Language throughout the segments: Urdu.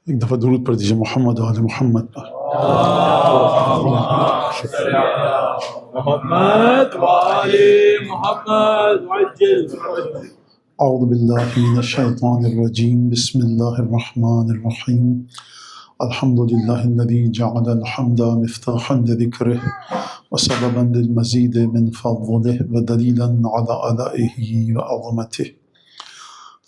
ایک دفعہ درود پڑھ دیجیے محمد و آل محمد پر. محمد وآل محمد وعجل. اعوذ باللہ من الشیطان الرجیم. بسم اللہ الرحمن الرحیم. الحمد للہ الذی جعل الحمد مفتاحا لذکرہ وسببا للمزید من فضلہ ودلیلا علی آلائہ وعظمتہ.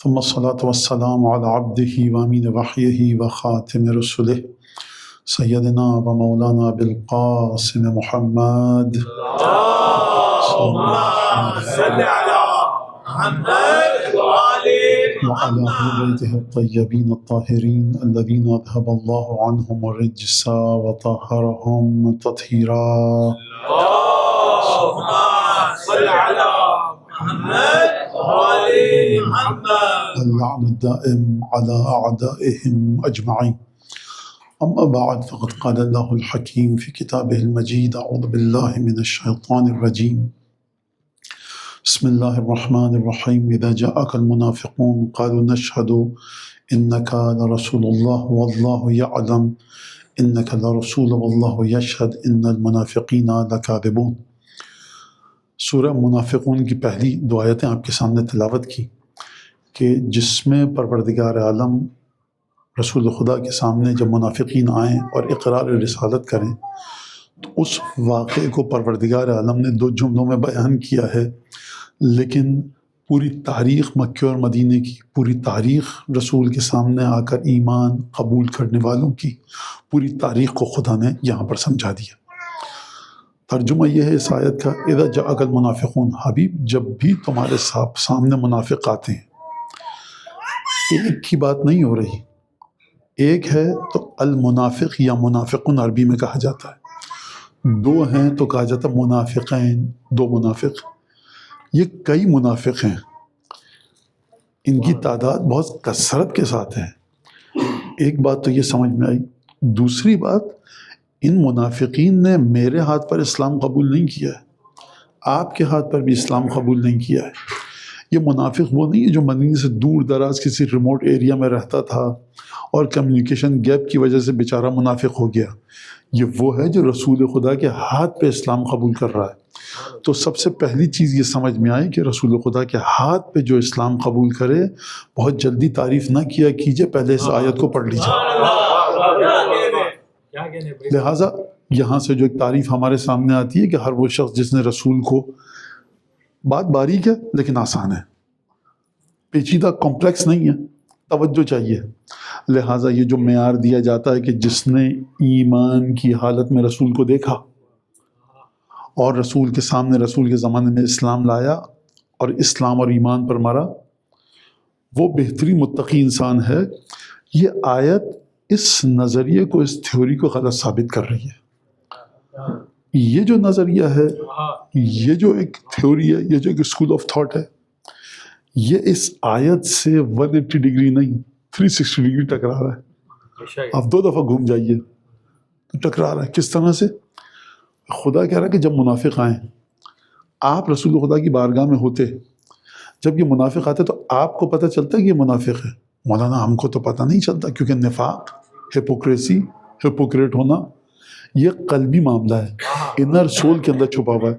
ثم الصلاة والسلام على عبده وامین وحیہ وخاتم رسلہ سیدنا و مولانا بالقاسم محمد. اللهم صل على محمد وآل وعلى محمد. أهل بيته الطيبين الطاهرين الذين أذهب الله عنهم الرجس وطهرهم تطهيرا. اللهم صل على محمد وآل محمد. اللعن الدائم على أعدائهم أجمعين. أما بعد فقد قال الله الحكيم في كتابه المجيد. أعوذ بالله من الشيطان الرجيم. بسم الله الرحمن الرحيم. إذا جاءك المنافقون قالوا نشهد إنك لرسول الله والله يعلم إنك لرسول والله يشهد إن المنافقين لكاذبون. سورہ منافقون کی پہلی دو آیتیں آپ کے سامنے تلاوت کی کہ جس میں پروردگار عالم رسول خدا کے سامنے جب منافقین آئیں اور اقرار رسالت کریں تو اس واقعے کو پروردگار عالم نے دو جملوں میں بیان کیا ہے، لیکن پوری تاریخ مکہ اور مدینے کی، پوری تاریخ رسول کے سامنے آ کر ایمان قبول کرنے والوں کی پوری تاریخ کو خدا نے یہاں پر سمجھا دیا. ترجمہ یہ ہے اس آیت کا، اذا جاءک المنافقون، حبیب جب بھی تمہارے سامنے منافق آتے ہیں، ایک کی بات نہیں ہو رہی، ایک ہے تو المنافق یا منافقون عربی میں کہا جاتا ہے، دو ہیں تو کہا جاتا ہے منافقین، دو منافق. یہ کئی منافق ہیں، ان کی تعداد بہت کثرت کے ساتھ ہے. ایک بات تو یہ سمجھ میں آئی. دوسری بات، ان منافقین نے میرے ہاتھ پر اسلام قبول نہیں کیا ہے، آپ کے ہاتھ پر بھی اسلام قبول نہیں کیا ہے. یہ منافق وہ نہیں ہے جو مدینے سے دور دراز کسی ریموٹ ایریا میں رہتا تھا اور کمیونیکیشن گیپ کی وجہ سے بیچارہ منافق ہو گیا. یہ وہ ہے جو رسول خدا کے ہاتھ پہ اسلام قبول کر رہا ہے. تو سب سے پہلی چیز یہ سمجھ میں آئی کہ رسول خدا کے ہاتھ پہ جو اسلام قبول کرے بہت جلدی تعریف نہ کیا کیجئے، پہلے اس آیت کو پڑھ لیجئے. لہٰذا یہاں سے جو ایک تعریف ہمارے سامنے آتی ہے کہ ہر وہ شخص جس نے رسول کو، بات باریک ہے لیکن آسان ہے، پیچیدہ کمپلیکس نہیں ہے، توجہ چاہیے. لہٰذا یہ جو معیار دیا جاتا ہے کہ جس نے ایمان کی حالت میں رسول کو دیکھا اور رسول کے سامنے رسول کے زمانے میں اسلام لایا اور اسلام اور ایمان پر مرا، وہ بہترین متقی انسان ہے. یہ آیت اس نظریے کو، اس تھیوری کو غلط ثابت کر رہی ہے. یہ جو نظریہ ہے، یہ جو ایک تھیوری ہے، یہ جو ایک اسکول آف تھاٹ ہے، یہ اس آیت سے 180 ڈگری نہیں 360 ڈگری ٹکرا رہا ہے. آپ دو دفعہ گھوم جائیے تو ٹکرا رہا ہے. کس طرح سے؟ خدا کہہ رہا ہے کہ جب منافق آئیں، آپ رسول خدا کی بارگاہ میں ہوتے، جب یہ منافق آتے تو آپ کو پتہ چلتا ہے کہ یہ منافق ہے. مولانا ہم کو تو پتہ نہیں چلتا، کیونکہ نفاق، ہپوکریسی، ہپوکریٹ ہونا یہ قلبی معاملہ ہے، انر سول کے اندر چھپا ہوا ہے.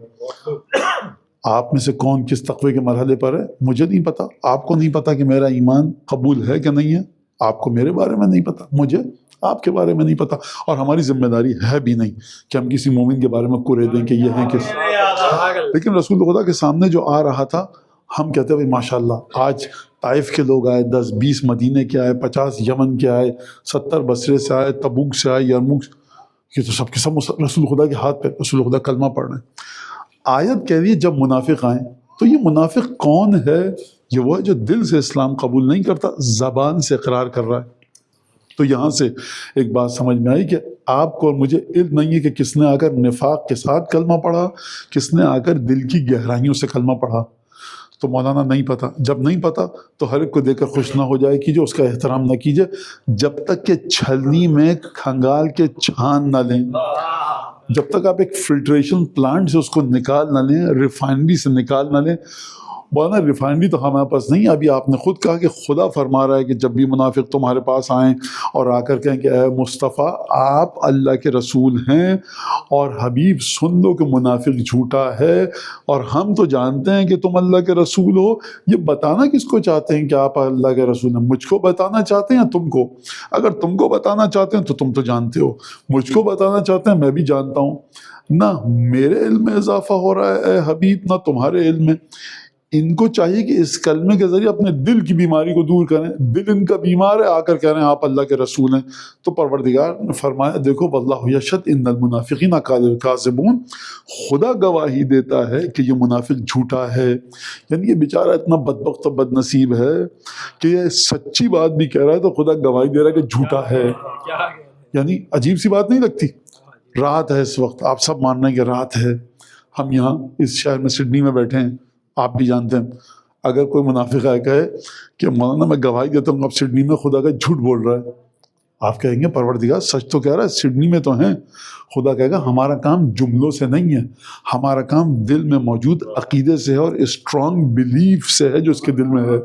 آپ میں سے کون کس تقوی کے مرحلے پر ہے مجھے نہیں پتا، آپ کو نہیں پتا کہ میرا ایمان قبول ہے کہ نہیں ہے، آپ کو میرے بارے میں نہیں پتا، مجھے آپ کے بارے میں نہیں پتا، اور ہماری ذمہ داری ہے بھی نہیں کہ ہم کسی مومن کے بارے میں کرے دیں کہ یہ ہیں کس. لیکن رسول خدا کے سامنے جو آ رہا تھا، ہم کہتے ہیں بھائی ماشاءاللہ آج طائف کے لوگ آئے، 10-20 مدینے کے آئے، 50 یمن کے آئے، 70 بصرے سے آئے، تبوک سے آئے، یرموک، یہ تو سب کے سب رسول خدا کے ہاتھ پہ رسول خدا کلمہ پڑھ رہے ہیں. آیت کہہ رہی ہے جب منافق آئیں، تو یہ منافق کون ہے؟ یہ وہ ہے جو دل سے اسلام قبول نہیں کرتا، زبان سے اقرار کر رہا ہے. تو یہاں سے ایک بات سمجھ میں آئی کہ آپ کو اور مجھے علم نہیں ہے کہ کس نے آ کر نفاق کے ساتھ کلمہ پڑھا، کس نے آ کر دل کی گہرائیوں سے کلمہ پڑھا. تو مولانا نہیں پتا. جب نہیں پتا تو ہر ایک کو دیکھ کر خوش نہ ہو جائے کیجیے، اس کا احترام نہ کیجیے جب تک کہ چھلنی میں کھنگال کے چھان نہ لیں. جب تک آپ ایک فلٹریشن پلانٹ سے اس کو نکال نہ لیں، ریفائنری سے نکال نہ لیں، بولا ریفائنری تو ہمارے پاس نہیں. ابھی آپ نے خود کہا کہ خدا فرما رہا ہے کہ جب بھی منافق تمہارے پاس آئیں اور آ کر کہیں کہ اے مصطفیٰ آپ اللہ کے رسول ہیں اور حبیب سن لو کہ منافق جھوٹا ہے، اور ہم تو جانتے ہیں کہ تم اللہ کے رسول ہو. یہ بتانا کس کو چاہتے ہیں کہ آپ اللہ کے رسول ہیں؟ مجھ کو بتانا چاہتے ہیں تم کو؟ اگر تم کو بتانا چاہتے ہیں تو تم تو جانتے ہو، مجھ کو بتانا چاہتے ہیں میں بھی جانتا ہوں. نہ میرے علم میں اضافہ ہو رہا ہے اے حبیب، نہ تمہارے علم میں. ان کو چاہیے کہ اس کلمے کے ذریعے اپنے دل کی بیماری کو دور کریں. دل ان کا بیمار ہے، آ کر کہہ رہے ہیں آپ اللہ کے رسول ہیں. تو پروردگار نے فرمایا دیکھو واللہ یشہد ان المنافقین کاذبون، خدا گواہی دیتا ہے کہ یہ منافق جھوٹا ہے. یعنی یہ بیچارہ اتنا بدبخت و بد نصیب ہے کہ یہ سچی بات بھی کہہ رہا ہے تو خدا گواہی دے رہا ہے کہ جھوٹا ہے. یعنی عجیب سی بات نہیں لگتی؟ رات ہے اس وقت، آپ سب مان رہے ہیں کہ رات ہے، ہم یہاں اس شہر میں سڈنی میں بیٹھے ہیں، آپ بھی جانتے ہیں. اگر کوئی منافق ہے کہے کہ مولانا میں گواہی دیتا ہوں اب سڈنی میں خدا کا جھوٹ بول رہا ہے، آپ کہیں گے پروردگار سچ تو کہہ رہا ہے، سڈنی میں تو ہیں. خدا کہے گا ہمارا کام جملوں سے نہیں ہے، ہمارا کام دل میں موجود عقیدے سے ہے اور اسٹرانگ بلیف سے ہے جو اس کے دل میں ہے،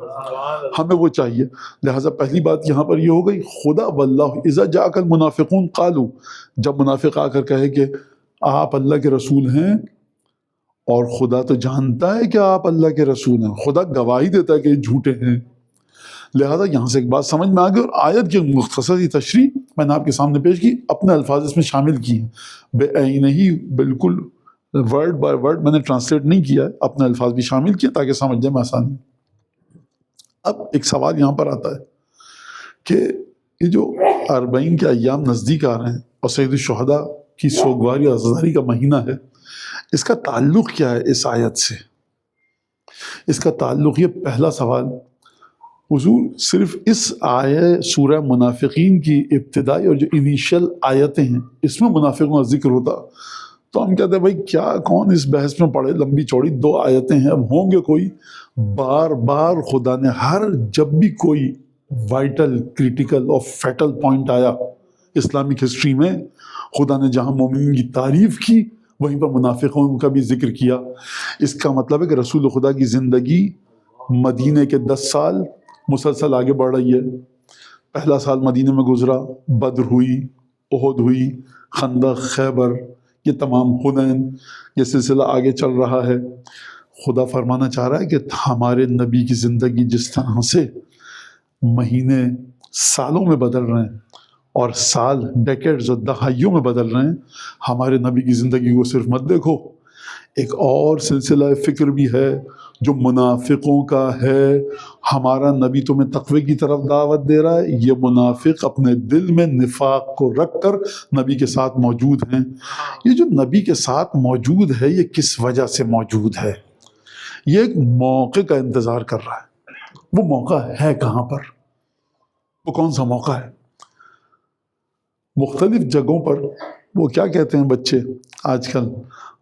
ہمیں وہ چاہیے. لہٰذا پہلی بات یہاں پر یہ ہو گئی خدا واللہ اذا جاءک المنافقون قالوا، جب منافق آ کر کہے کہ آپ اللہ کے رسول ہیں، اور خدا تو جانتا ہے کہ آپ اللہ کے رسول ہیں، خدا گواہی دیتا ہے کہ یہ جھوٹے ہیں. لہذا یہاں سے ایک بات سمجھ میں آ گئی، اور آیت کی مختصر تشریح میں نے آپ کے سامنے پیش کی، اپنے الفاظ اس میں شامل کی ہیں، بے عین ہی بالکل ورڈ بائی ورڈ میں نے ٹرانسلیٹ نہیں کیا ہے، اپنے الفاظ بھی شامل کیے تاکہ سمجھنے میں آسانی. اب ایک سوال یہاں پر آتا ہے کہ یہ جو 40 کے ایام نزدیک آ رہے ہیں اور سید الشہداء کی سوگواری اور عزاداری کا مہینہ ہے، اس کا تعلق کیا ہے اس آیت سے؟ اس کا تعلق، یہ پہلا سوال، حضور صرف اس سورہ منافقین کی ابتدائی اور جو انیشل آیتیں ہیں اس میں منافقوں کا ذکر ہوتا تو ہم کہتے ہیں بھائی کیا کون اس بحث میں پڑے، لمبی چوڑی 2 آیتیں ہیں، اب ہوں گے کوئی. بار بار خدا نے جب بھی کوئی وائٹل کریٹیکل اور فیٹل پوائنٹ آیا اسلامک ہسٹری میں، خدا نے جہاں مومنین کی تعریف کی وہیں پر منافقوں کا بھی ذکر کیا. اس کا مطلب ہے کہ رسول خدا کی زندگی مدینے کے 10 سال مسلسل آگے بڑھ رہی ہے. پہلا سال مدینے میں گزرا، بدر ہوئی، احد ہوئی، خندق، خیبر، یہ تمام حنین، یہ سلسلہ آگے چل رہا ہے. خدا فرمانا چاہ رہا ہے کہ ہمارے نبی کی زندگی جس طرح سے مہینے سالوں میں بدل رہے ہیں اور سال ڈیکیڈز اور دہائیوں میں بدل رہے ہیں، ہمارے نبی کی زندگی کو صرف مت دیکھو، ایک اور سلسلہ فکر بھی ہے جو منافقوں کا ہے. ہمارا نبی تمہیں تقوی کی طرف دعوت دے رہا ہے، یہ منافق اپنے دل میں نفاق کو رکھ کر نبی کے ساتھ موجود ہیں. یہ جو نبی کے ساتھ موجود ہے یہ کس وجہ سے موجود ہے؟ یہ ایک موقع کا انتظار کر رہا ہے. وہ موقع ہے کہاں پر؟ وہ کون سا موقع ہے؟ مختلف جگہوں پر وہ کیا کہتے ہیں بچے آج کل،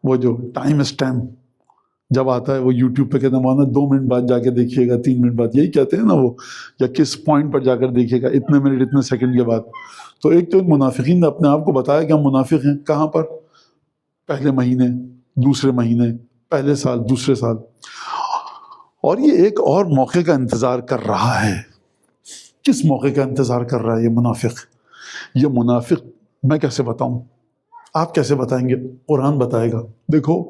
وہ جو ٹائم اسٹیمپ جب آتا ہے وہ یوٹیوب پہ کہتے ہیں مولانا 2 منٹ بعد جا کے دیکھیے گا، 3 منٹ بعد، یہی کہتے ہیں نا وہ، یا کس پوائنٹ پر جا کر دیکھیے گا، اتنے منٹ اتنے سیکنڈ کے بعد. تو ایک تو منافقین نے اپنے آپ کو بتایا کہ ہم منافق ہیں. کہاں پر؟ پہلے مہینے، دوسرے مہینے، پہلے سال، دوسرے سال. اور یہ ایک اور موقع کا انتظار کر رہا ہے. کس موقع کا انتظار کر رہا ہے یہ منافق؟ یہ منافق میں کیسے بتاؤں؟ آپ کیسے بتائیں گے؟ قرآن بتائے گا. دیکھو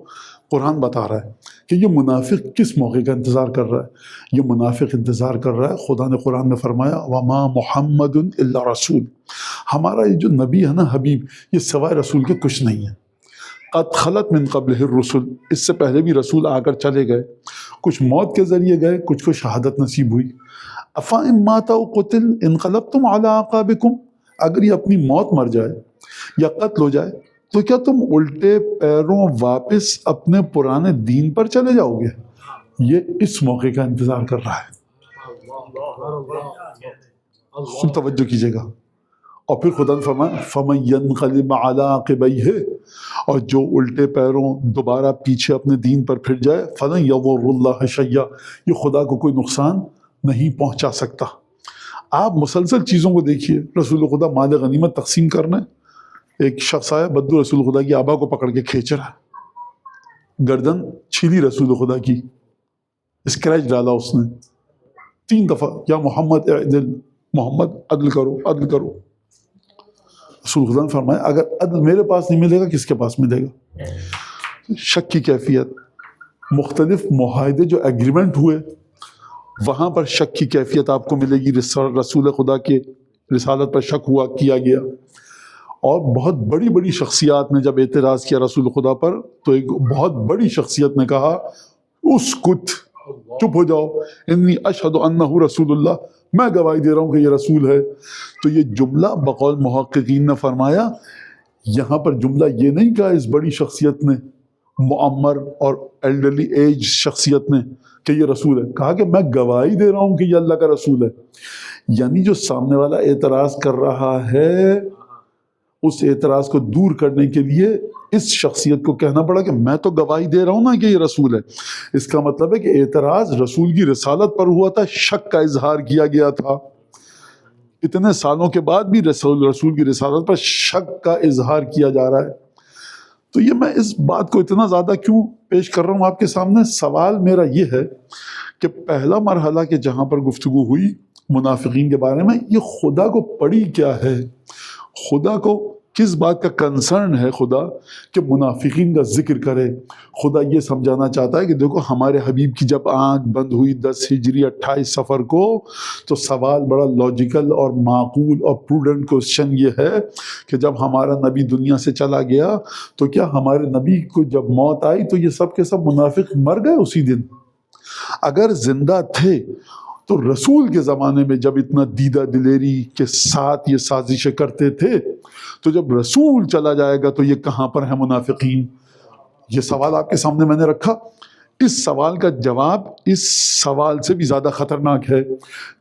قرآن بتا رہا ہے کہ یہ منافق کس موقع کا انتظار کر رہا ہے. یہ منافق انتظار کر رہا ہے، خدا نے قرآن میں فرمایا وما محمد الا رسول، ہمارا یہ جو نبی ہے نا حبیب، یہ سوائے رسول کے کچھ نہیں ہے. قد خلت من قبلہ الرسل، اس سے پہلے بھی رسول آ کر چلے گئے، کچھ موت کے ذریعے گئے، کچھ کو شہادت نصیب ہوئی. افإن مات أو قتل انقلبتم على أعقابكم، اگر یہ اپنی موت مر جائے یا قتل ہو جائے تو کیا تم الٹے پیروں واپس اپنے پرانے دین پر چلے جاؤ گے؟ یہ اس موقع کا انتظار کر رہا ہے. خوب توجہ کیجیے گا. اور پھر خدا نے فرمایا فَمَن يَنْقَلِبْ عَلَىٰ عَقِبَيْهِ، اور جو الٹے پیروں دوبارہ پیچھے اپنے دین پر پھر جائے فَلَن يَضُرَّ اللَّهَ شَيْئًا، یہ خدا کو کوئی نقصان نہیں پہنچا سکتا. آپ مسلسل چیزوں کو دیکھیے، رسول خدا مال غنیمت تقسیم کرنا ہے، ایک شخص آیا بدو رسول خدا کی آبا کو پکڑ کے کھینچ رہا ہے، گردن چھیلی رسول خدا کی، اسکریچ ڈالا اس نے 3 دفعہ، یا محمد اعدل، محمد عدل کرو عدل کرو۔ رسول خدا نے فرمایا اگر عدل میرے پاس نہیں ملے گا کس کے پاس ملے گا؟ شک کی کیفیت، مختلف معاہدے جو ایگریمنٹ ہوئے وہاں پر شک کی کیفیت آپ کو ملے گی۔ رسول خدا کے رسالت پر شک ہوا، کیا گیا، اور بہت بڑی بڑی شخصیات نے جب اعتراض کیا رسول خدا پر تو ایک بہت بڑی شخصیت نے کہا اسکت، چپ ہو جاؤ، انی اشہد انہ رسول اللہ، میں گواہی دے رہا ہوں کہ یہ رسول ہے۔ تو یہ جملہ بقول محققین نے فرمایا، یہاں پر جملہ یہ نہیں کہا اس بڑی شخصیت نے، معمر اور ایلڈرلی ایج شخصیت نے، کہ یہ رسول ہے، کہا کہ میں گواہی دے رہا ہوں کہ یہ اللہ کا رسول ہے۔ یعنی جو سامنے والا اعتراض کر رہا ہے اس اعتراض کو دور کرنے کے لیے اس شخصیت کو کہنا پڑا کہ میں تو گواہی دے رہا ہوں نا کہ یہ رسول ہے۔ اس کا مطلب ہے کہ اعتراض رسول کی رسالت پر ہوا تھا، شک کا اظہار کیا گیا تھا۔ اتنے سالوں کے بعد بھی رسول کی رسالت پر شک کا اظہار کیا جا رہا ہے۔ تو یہ میں اس بات کو اتنا زیادہ کیوں پیش کر رہا ہوں آپ کے سامنے؟ سوال میرا یہ ہے کہ پہلا مرحلہ کہ جہاں پر گفتگو ہوئی منافقین کے بارے میں، یہ خدا کو پڑی کیا ہے، خدا کو کس بات کا کنسرن ہے خدا کہ منافقین کا ذکر کرے؟ خدا یہ سمجھانا چاہتا ہے کہ دیکھو ہمارے حبیب کی جب آنکھ بند ہوئی 10 ہجری 28 صفر کو، تو سوال بڑا لاجیکل اور معقول اور پروڈنٹ کوسچن یہ ہے کہ جب ہمارا نبی دنیا سے چلا گیا تو کیا ہمارے نبی کو جب موت آئی تو یہ سب کے سب منافق مر گئے اسی دن؟ اگر زندہ تھے تو رسول کے زمانے میں جب اتنا دیدہ دلیری کے ساتھ یہ سازشیں کرتے تھے، تو جب رسول چلا جائے گا تو یہ کہاں پر ہے منافقین؟ یہ سوال آپ کے سامنے میں نے رکھا۔ اس سوال کا جواب اس سوال سے بھی زیادہ خطرناک ہے۔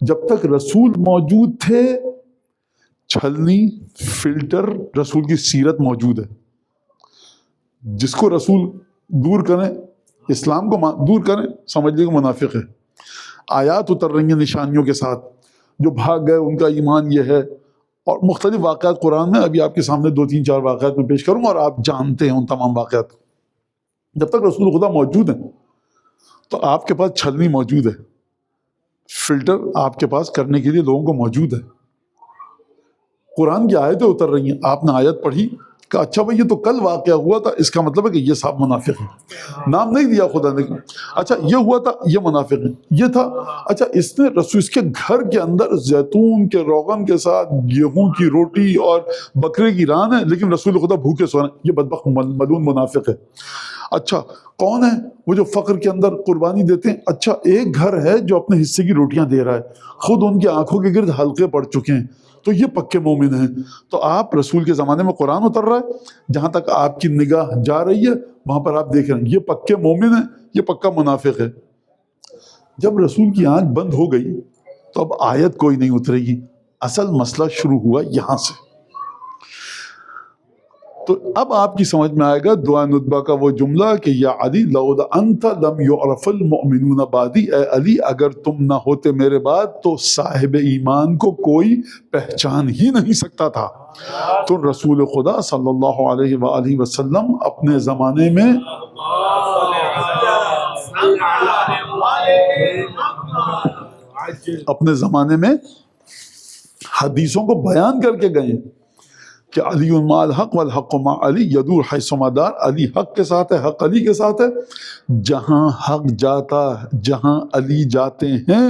جب تک رسول موجود تھے چھلنی، فلٹر، رسول کی سیرت موجود ہے۔ جس کو رسول دور کریں، اسلام کو دور کریں، سمجھ لیں کہ منافق ہے۔ آیات اتر رہی ہیں نشانیوں کے ساتھ، جو بھاگ گئے ان کا ایمان یہ ہے، اور مختلف واقعات قرآن میں ابھی آپ کے سامنے 2-3-4 واقعات میں پیش کروں گا، اور آپ جانتے ہیں ان تمام واقعات۔ جب تک رسول خدا موجود ہیں تو آپ کے پاس چھلنی موجود ہے، فلٹر آپ کے پاس کرنے کے لیے لوگوں کو موجود ہے۔ قرآن کی آیتیں اتر رہی ہیں، آپ نے آیت پڑھی کہ اچھا بھائی یہ تو کل واقعہ ہوا تھا، اس کا مطلب ہے کہ یہ صاحب منافق ہیں، نام نہیں دیا خدا نے، اچھا یہ ہوا تھا، یہ منافق ہیں، یہ تھا، اچھا اس نے رسول اس کے گھر کے اندر زیتون کے روغن کے ساتھ گیہوں کی روٹی اور بکرے کی ران ہے لیکن رسول خدا بھوکے سو رہے ہیں، یہ بدبخت ملعون منافق ہے۔ اچھا کون ہے وہ جو فقر کے اندر قربانی دیتے ہیں؟ اچھا ایک گھر ہے جو اپنے حصے کی روٹیاں دے رہا ہے، خود ان کی آنکھوں کے گرد حلقے پڑ چکے ہیں، تو یہ پکے مومن ہیں۔ تو آپ رسول کے زمانے میں قرآن اتر رہا ہے، جہاں تک آپ کی نگاہ جا رہی ہے وہاں پر آپ دیکھ رہے ہیں یہ پکے مومن ہیں، یہ پکا منافق ہے۔ جب رسول کی آنکھ بند ہو گئی تو اب آیت کوئی نہیں اترے گی، اصل مسئلہ شروع ہوا یہاں سے۔ تو اب آپ کی سمجھ میں آئے گا دعا ندبہ کا وہ جملہ کہ یا علی لولا انت لم یعرف المؤمنون بعدی، اے علی اگر تم نہ ہوتے میرے بعد تو صاحب ایمان کو کوئی پہچان ہی نہیں سکتا تھا۔ تو رسول خدا صلی اللہ علیہ وآلہ وسلم اپنے زمانے میں حدیثوں کو بیان کر کے گئے کہ علی مع الحق والحق مع علی یدور حیث ما دار، علی حق کے ساتھ ہے، حق علی کے ساتھ ہے، جہاں حق جاتا ہے، جہاں علی جاتے ہیں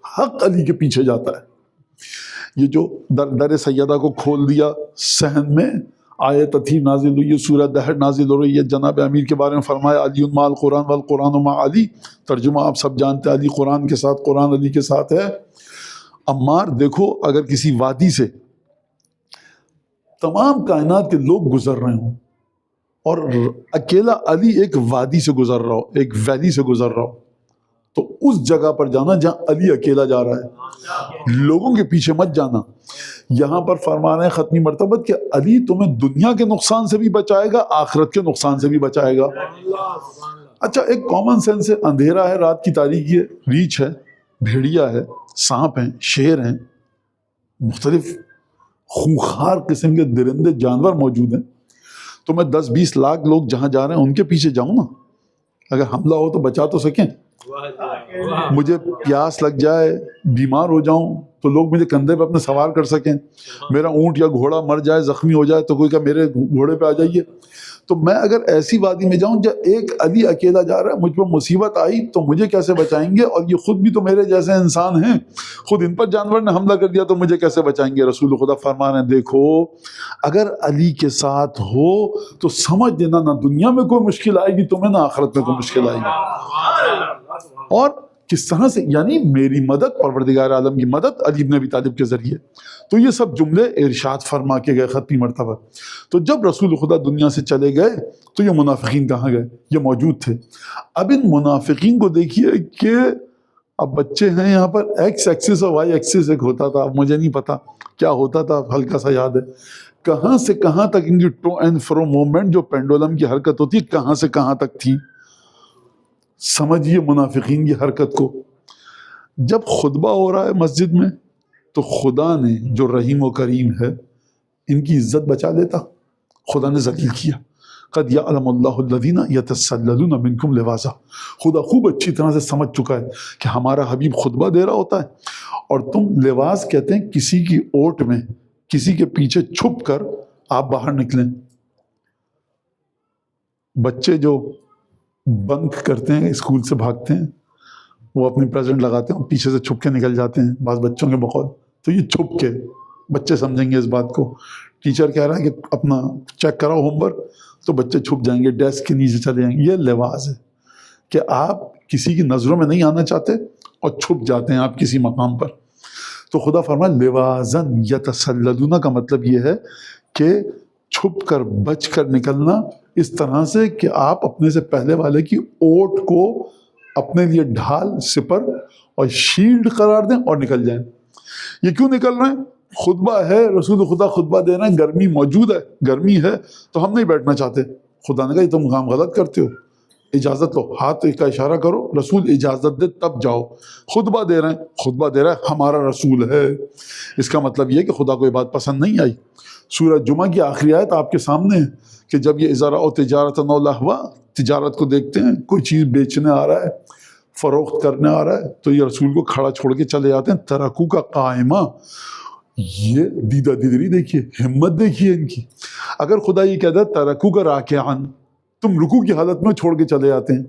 حق علی کے پیچھے جاتا ہے۔ یہ جو در سیدہ کو کھول دیا صحن میں، آیت اثیر نازل ہوئی ہے، سورہ دہر نازل ہو رہی ہے، جناب امیر کے بارے میں فرمایا علی مع القرآن والقرآن مع علی، ترجمہ آپ سب جانتے ہیں، علی قرآن کے ساتھ، قرآن علی کے ساتھ ہے۔ عمار دیکھو اگر کسی وادی سے تمام کائنات کے لوگ گزر رہے ہوں اور اکیلا علی ایک وادی سے گزر رہا ہو، ایک ویلی سے گزر رہا ہو، تو اس جگہ پر جانا جہاں علی اکیلا جا رہا ہے، لوگوں کے پیچھے مت جانا۔ یہاں پر فرمانا ہے ختمی مرتبت کہ علی تمہیں دنیا کے نقصان سے بھی بچائے گا، آخرت کے نقصان سے بھی بچائے گا۔ اچھا ایک کامن سینس ہے، اندھیرا ہے، رات کی تاریکی ہے، ریچھ ہے، بھیڑیا ہے، سانپ ہیں، شیر ہیں، مختلف خونخوار قسم کے درندے جانور موجود ہیں، تو میں 10-20 لاکھ لوگ جہاں جا رہے ہیں ان کے پیچھے جاؤں نا؟ اگر حملہ ہو تو بچا تو سکیں. مجھے پیاس لگ جائے، بیمار ہو جاؤں تو لوگ مجھے کندھے پہ اپنے سوار کر سکیں. میرا اونٹ یا گھوڑا مر جائے، زخمی ہو جائے تو کوئی کہ میرے گھوڑے پہ آ جائیے. تو میں اگر ایسی وادی میں جاؤں جہاں ایک علی اکیلا جا رہا ہے، مجھ پر مصیبت آئی تو مجھے کیسے بچائیں گے؟ اور یہ خود بھی تو میرے جیسے انسان ہیں، خود ان پر جانور نے حملہ کر دیا تو مجھے کیسے بچائیں گے؟ رسول خدا فرما رہے ہیں دیکھو اگر علی کے ساتھ ہو تو سمجھ دینا نہ دنیا میں کوئی مشکل آئے گی تمہیں، نہ آخرت میں کوئی مشکل آئے گی. اور کس طرح سے، یعنی میری مدد، پروردگار عالم کی مدد علی بن ابی طالب کے ذریعے. تو یہ سب جملے ارشاد فرما کے گئے ختمی مرتبہ. تو جب رسول خدا دنیا سے چلے گئے تو یہ منافقین کہاں گئے؟ یہ موجود تھے. اب ان منافقین کو دیکھیے کہ اب بچے ہیں یہاں پر، ایکس ایکسس اور وائی ایکسس ایک ہوتا تھا، اب مجھے نہیں پتا کیا ہوتا تھا، ہلکا سا یاد ہے. کہاں سے کہاں تک ان کی ٹو اینڈ فرو موومنٹ، جو پینڈولم کی حرکت ہوتی ہے، کہاں سے کہاں تک تھی. سمجھیے منافقین کی حرکت کو. جب خطبہ ہو رہا ہے مسجد میں تو خدا نے جو رحیم و کریم ہے ان کی عزت بچا لیتا، خدا نے ذلیل کیا. قد یعلم اللہ الذین یتسللون منکم لواذا. خدا خوب اچھی طرح سے سمجھ چکا ہے کہ ہمارا حبیب خطبہ دے رہا ہوتا ہے اور تم لواز کہتے ہیں کسی کی اوٹ میں، کسی کے پیچھے چھپ کر آپ باہر نکلیں. بچے جو بنک کرتے ہیں، اسکول سے بھاگتے ہیں، وہ اپنی پریزنٹ لگاتے ہیں اور پیچھے سے چھپ کے نکل جاتے ہیں بعض بچوں کے بقول. تو یہ چھپ کے، بچے سمجھیں گے اس بات کو. ٹیچر کہہ رہا ہے کہ اپنا چیک کراؤ ہوم ورک، تو بچے چھپ جائیں گے، ڈیسک کے نیچے چلے جائیں گے. یہ لواز ہے کہ آپ کسی کی نظروں میں نہیں آنا چاہتے اور چھپ جاتے ہیں آپ کسی مقام پر. تو خدا فرمائے لوازن یتسللون کا مطلب یہ ہے کہ چھپ کر، بچ کر نکلنا اس طرح سے کہ آپ اپنے سے پہلے والے کی اوٹ کو اپنے لیے ڈھال، سپر اور شیلڈ قرار دیں اور نکل جائیں. یہ کیوں نکل رہے ہیں؟ خطبہ ہے، رسول خدا خطبہ دے رہے ہیں، گرمی موجود ہے، گرمی ہے تو ہم نہیں بیٹھنا چاہتے. خدا نے کہا یہ تم کام غلط کرتے ہو، اجازت لو، ہاتھ کا اشارہ کرو، رسول اجازت دے تب جاؤ. خطبہ دے رہے ہیں، خطبہ دے رہا ہے ہمارا رسول ہے. اس کا مطلب یہ کہ خدا کو یہ بات پسند نہیں آئی. سورہ جمعہ کی آخری آیت آپ کے سامنے ہے کہ جب یہ اذا رأوا تجارۃ او لہوا، تجارت کو دیکھتے ہیں، کوئی چیز بیچنے آ رہا ہے، فروخت کرنے آ رہا ہے، تو یہ رسول کو کھڑا چھوڑ کے چلے جاتے ہیں. ترکو کا قائمہ، یہ دیدہ دیدری دیکھیے، ہمت دیکھیے ان کی. اگر خدا یہ کہتا ہے ترکو کا راکعان، تم رکوع کی حالت میں چھوڑ کے چلے جاتے ہیں،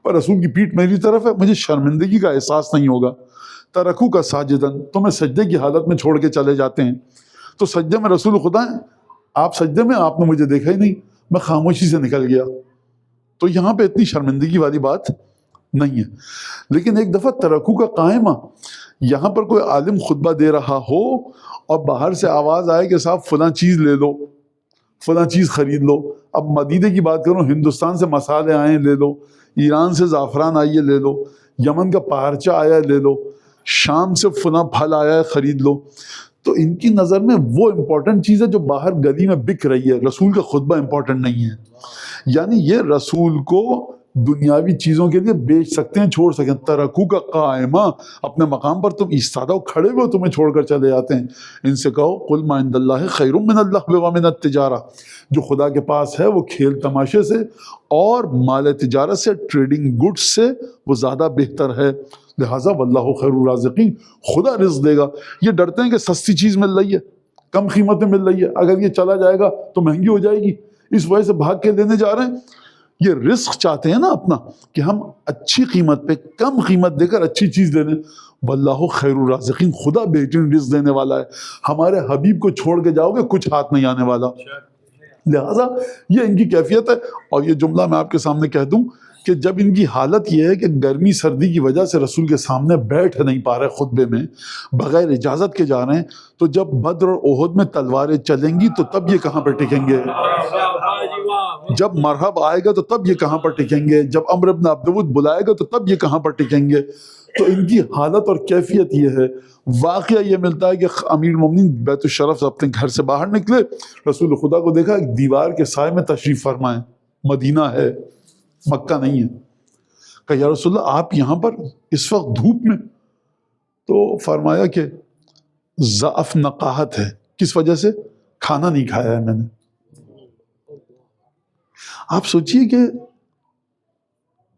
پر رسول کی پیٹھ میری طرف ہے، مجھے شرمندگی کا احساس نہیں ہوگا. ترکو کا ساجدن، تمہیں سجدے کی حالت میں چھوڑ کے چلے جاتے ہیں. تو سجدے میں رسول خدا ہیں، آپ سجدے میں، آپ نے مجھے دیکھا ہی نہیں، میں خاموشی سے نکل گیا. تو یہاں پہ اتنی شرمندگی والی بات نہیں ہے. لیکن ایک دفعہ ترکو کا قائمہ، یہاں پر کوئی عالم خطبہ دے رہا ہو اور باہر سے آواز آئے کہ صاحب فلاں چیز لے لو، فلاں چیز خرید لو. اب مدینے کی بات کروں، ہندوستان سے مسالے آئے لے لو، ایران سے زعفران آئیے لے لو، یمن کا پہرچہ آیا لے لو، شام سے فلاں پھل آیا ہے خرید لو. تو ان کی نظر میں وہ امپورٹنٹ چیز ہے جو باہر گلی میں بک رہی ہے، رسول کا خطبہ امپورٹنٹ نہیں ہے. یعنی یہ رسول کو دنیاوی چیزوں کے لیے بیچ سکتے ہیں، چھوڑ سکتے ہیں. ترکو کا قائمہ، اپنے مقام پر تم ایستادہ ہو، کھڑے ہوئے تمہیں چھوڑ کر چلے جاتے ہیں. ان سے کہو قل ما عند اللہ خیر من اللہو ومن التجارہ، جو خدا کے پاس ہے وہ کھیل تماشے سے اور مال تجارت سے، ٹریڈنگ گڈس سے وہ زیادہ بہتر ہے. لہٰذا واللہ خیر الرازقین، خدا رزق دے گا. یہ ڈرتے ہیں کہ سستی چیز مل رہی ہے، کم قیمت میں مل رہی ہے، اگر یہ چلا جائے گا تو مہنگی ہو جائے گی، اس وجہ سے بھاگ کے لینے جا رہے ہیں. یہ رزق چاہتے ہیں نا اپنا، کہ ہم اچھی قیمت پہ کم قیمت دے کر اچھی چیز لے لیں. واللہ خیر الرازقین، خدا بہترین رزق دینے والا ہے. ہمارے حبیب کو چھوڑ کے جاؤ گے کچھ ہاتھ نہیں آنے والا. لہٰذا یہ ان کی کیفیت ہے. اور یہ جملہ میں آپ کے سامنے کہہ دوں کہ جب ان کی حالت یہ ہے کہ گرمی سردی کی وجہ سے رسول کے سامنے بیٹھ نہیں پا رہے خطبے میں، بغیر اجازت کے جا رہے ہیں، تو جب بدر اور احد میں تلواریں چلیں گی تو تب یہ کہاں پر ٹکیں گے؟ جب مرحب آئے گا تو تب یہ کہاں پر ٹکیں گے؟ جب عمرو بن عبد ود بلائے گا تو تب یہ کہاں پر ٹکیں گے؟ تو ان کی حالت اور کیفیت یہ ہے. واقعہ یہ ملتا ہے کہ امیر المومنین بیت الشرف سے اپنے گھر سے باہر نکلے، رسول خدا کو دیکھا ایک دیوار کے سائے میں تشریف فرمائیں، مدینہ ہے، مکہ نہیں ہے. کہ یا رسول اللہ آپ یہاں پر اس وقت دھوپ میں؟ تو فرمایا کہ ضعف نقاہت ہے، کس وجہ سے؟ کھانا نہیں کھایا ہے میں نے. آپ سوچئے کہ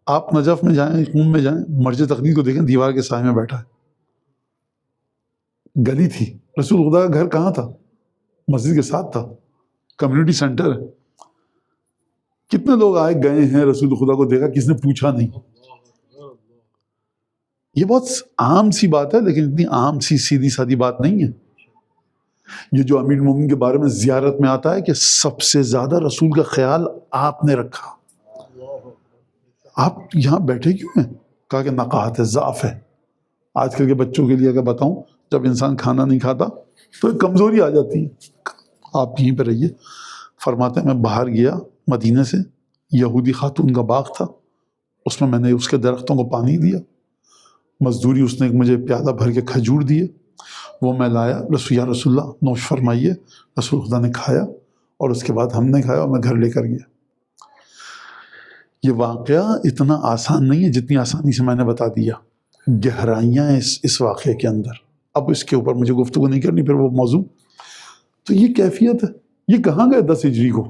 آپ نجف میں جائیں، قم میں جائیں، مسجد تقدیر کو دیکھیں، دیوار کے سائے میں بیٹھا ہے. گلی تھی، رسول خدا کا گھر کہاں تھا؟ مسجد کے ساتھ تھا، کمیونٹی سینٹر ہے. کتنے لوگ آئے گئے ہیں، رسول خدا کو دیکھا، کس نے پوچھا نہیں. یہ بہت عام سی بات ہے، لیکن اتنی عام سی سیدھی سادی بات نہیں ہے. یہ جو امیر المومنین کے بارے میں زیارت میں آتا ہے کہ سب سے زیادہ رسول کا خیال آپ نے رکھا. آپ یہاں بیٹھے کیوں ہیں؟ کہا کہ نقاہت ہے، ضعف ہے. آج کل کے بچوں کے لیے اگر بتاؤں، جب انسان کھانا نہیں کھاتا تو ایک کمزوری آ جاتی ہے. آپ یہیں پہ رہیے. فرماتے ہیں میں باہر گیا مدینے سے، یہودی خاتون کا باغ تھا، اس میں نے اس کے درختوں کو پانی دیا، مزدوری اس نے مجھے پیالہ بھر کے کھجور دیے، وہ میں لایا، یا رسول اللہ نوش فرمائیے. رسول خدا نے کھایا اور اس کے بعد ہم نے کھایا اور میں گھر لے کر گیا. یہ واقعہ اتنا آسان نہیں ہے جتنی آسانی سے میں نے بتا دیا. گہرائیاں اس واقعے کے اندر. اب اس کے اوپر مجھے گفتگو نہیں کرنی، پھر وہ موضوع. تو یہ کیفیت ہے. یہ کہاں گئے 10 ہجری کو؟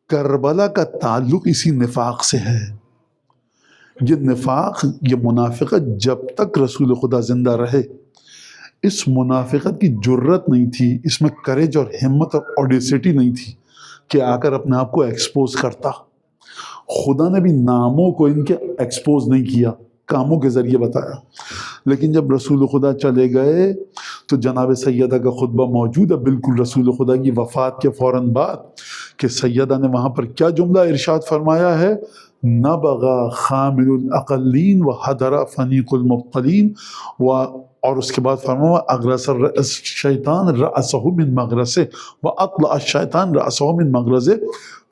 کربلا کا تعلق اسی نفاق سے ہے. یہ نفاق، یہ منافقت جب تک رسول خدا زندہ رہے، اس منافقت کی جرت نہیں تھی، اس میں کریج اور ہمت اور اوڈیسٹی نہیں تھی کہ آ کر اپنے آپ کو ایکسپوز کرتا. خدا نے بھی ناموں کو ان کے ایکسپوز نہیں کیا، کاموں کے ذریعے بتایا. لیکن جب رسول خدا چلے گئے تو جناب سیدہ کا خطبہ موجود ہے، بالکل رسول خدا کی وفات کے فوراً بعد، کہ سیدہ نے وہاں پر کیا جملہ ارشاد فرمایا ہے؟ نبغى خامل الاقلین وحضر فنیق المبطلین. اور اس کے بعد فرمایا اغرس الشیطان رأسہ من مغرسہ واطلع الشیطان رأسہ من مغرسہ.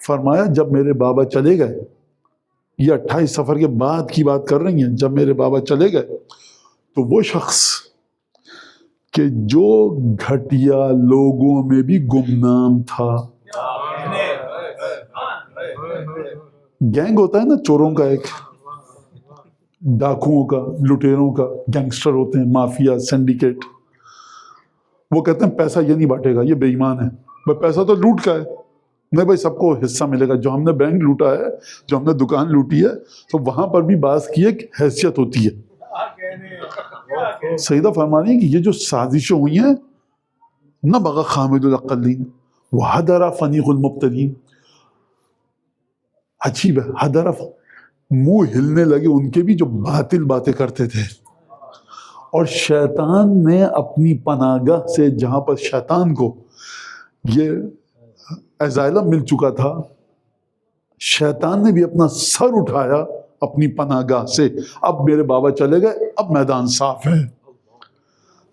فرمایا جب میرے بابا چلے گئے، یہ 28 سفر کے بعد کی بات کر رہی ہیں، جب میرے بابا چلے گئے تو وہ شخص کہ جو گھٹیا لوگوں میں بھی گمنام تھا. گینگ ہوتا ہے نا چوروں کا، ایک ڈاکوؤں کا، لٹیروں کا، گینگسٹر ہوتے ہیں، مافیا، سینڈیکیٹ. وہ کہتے ہیں پیسہ یہ نہیں بانٹے گا، یہ بے ایمان ہے. بھائی پیسہ تو لوٹ کا ہے، نہیں بھائی سب کو حصہ ملے گا. جو ہم نے بینک لوٹا ہے، جو ہم نے دکان لوٹی ہے، تو وہاں پر بھی بعض کی ایک حیثیت ہوتی ہے. سیدہ فرمانی ہے کہ یہ جو سازشیں ہوئی ہیں، نہ بغا خامد الاقلین وحضر فنیق المبطلین. عجیب ہے، حضر، منہ ہلنے لگے ان کے بھی جو باطل باتیں کرتے تھے. اور شیطان نے اپنی پناہگاہ سے، جہاں پر شیطان کو یہ ایزائلم مل چکا تھا، شیطان نے بھی اپنا سر اٹھایا اپنی پناہگاہ سے. اب میرے بابا چلے گئے، اب میدان صاف ہے.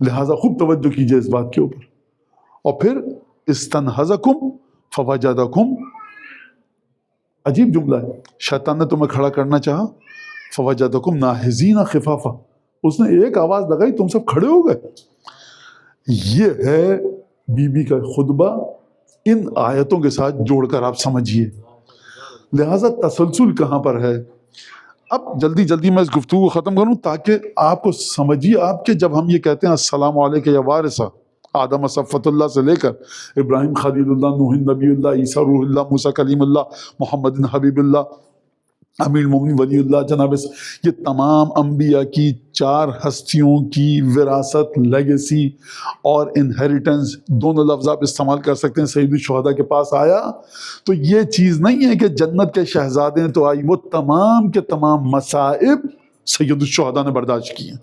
لہذا خوب توجہ کیجئے اس بات کے اوپر. اور پھر استنہزکم فوجدکم. عجیب جملہ ہے. شیطان نے تمہیں کھڑا کرنا چاہا، فوجدکم ناہزین خفافا، اس نے ایک آواز لگائی، تم سب کھڑے ہو گئے. یہ ہے بی بی کا خطبہ، ان آیتوں کے ساتھ جوڑ کر آپ سمجھیے. لہٰذا تسلسل کہاں پر ہے؟ اب جلدی جلدی میں اس گفتگو کو ختم کروں تاکہ آپ کو سمجھیے. آپ کے جب ہم یہ کہتے ہیں السلام علیکم یا وارثہ آدم صفت اللہ سے لے کر ابراہیم خلیل اللہ، نوح نبی اللہ، عیسیٰ روح اللہ، موسیٰ کلیم اللہ، محمد حبیب اللہ، امیر المومنین ولی اللہ جناب، یہ تمام انبیاء کی 4 ہستیوں کی وراثت، لیگیسی اور انہیریٹنس، دونوں لفظ آپ استعمال کر سکتے ہیں، سید الشہداء کے پاس آیا. تو یہ چیز نہیں ہے کہ جنت کے شہزادے تو آئی، وہ تمام کے تمام مصائب سید الشہداء نے برداشت کی ہیں.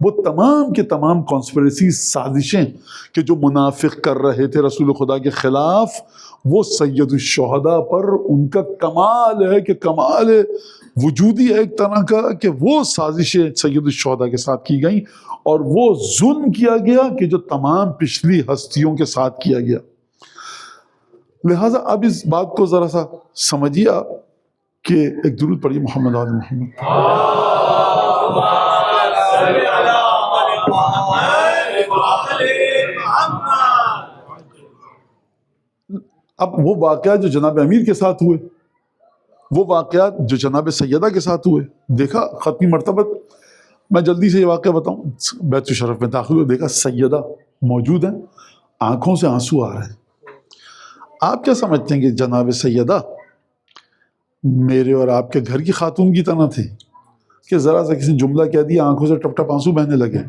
وہ تمام کے تمام کانسپریسی، سازشیں کہ جو منافق کر رہے تھے رسول خدا کے خلاف، وہ سید الشہداء پر ان کا کمال ہے کہ کمال وجودی ہے ایک طرح کا، کہ وہ سازشیں سید الشہداء کے ساتھ کی گئیں اور وہ ظلم کیا گیا کہ جو تمام پچھلی ہستیوں کے ساتھ کیا گیا. لہٰذا اب اس بات کو ذرا سا سمجھیے آپ کہ ایک درود پڑھیے محمد آل محمد. اب وہ واقعات جو جناب امیر کے ساتھ ہوئے، وہ واقعات جو جناب سیدہ کے ساتھ ہوئے، دیکھا ختمی مرتبہ. میں جلدی سے یہ واقعہ بتاؤں. بیت الشرف میں داخل ہوئے، دیکھا سیدہ موجود ہیں, آنکھوں سے آنسو آ رہے ہیں. آپ کیا سمجھتے ہیں کہ جناب سیدہ میرے اور آپ کے گھر کی خاتون کی طرح تھے کہ ذرا سا کسی نے جملہ کہہ دیا آنکھوں سے ٹپ ٹپ آنسو بہنے لگے؟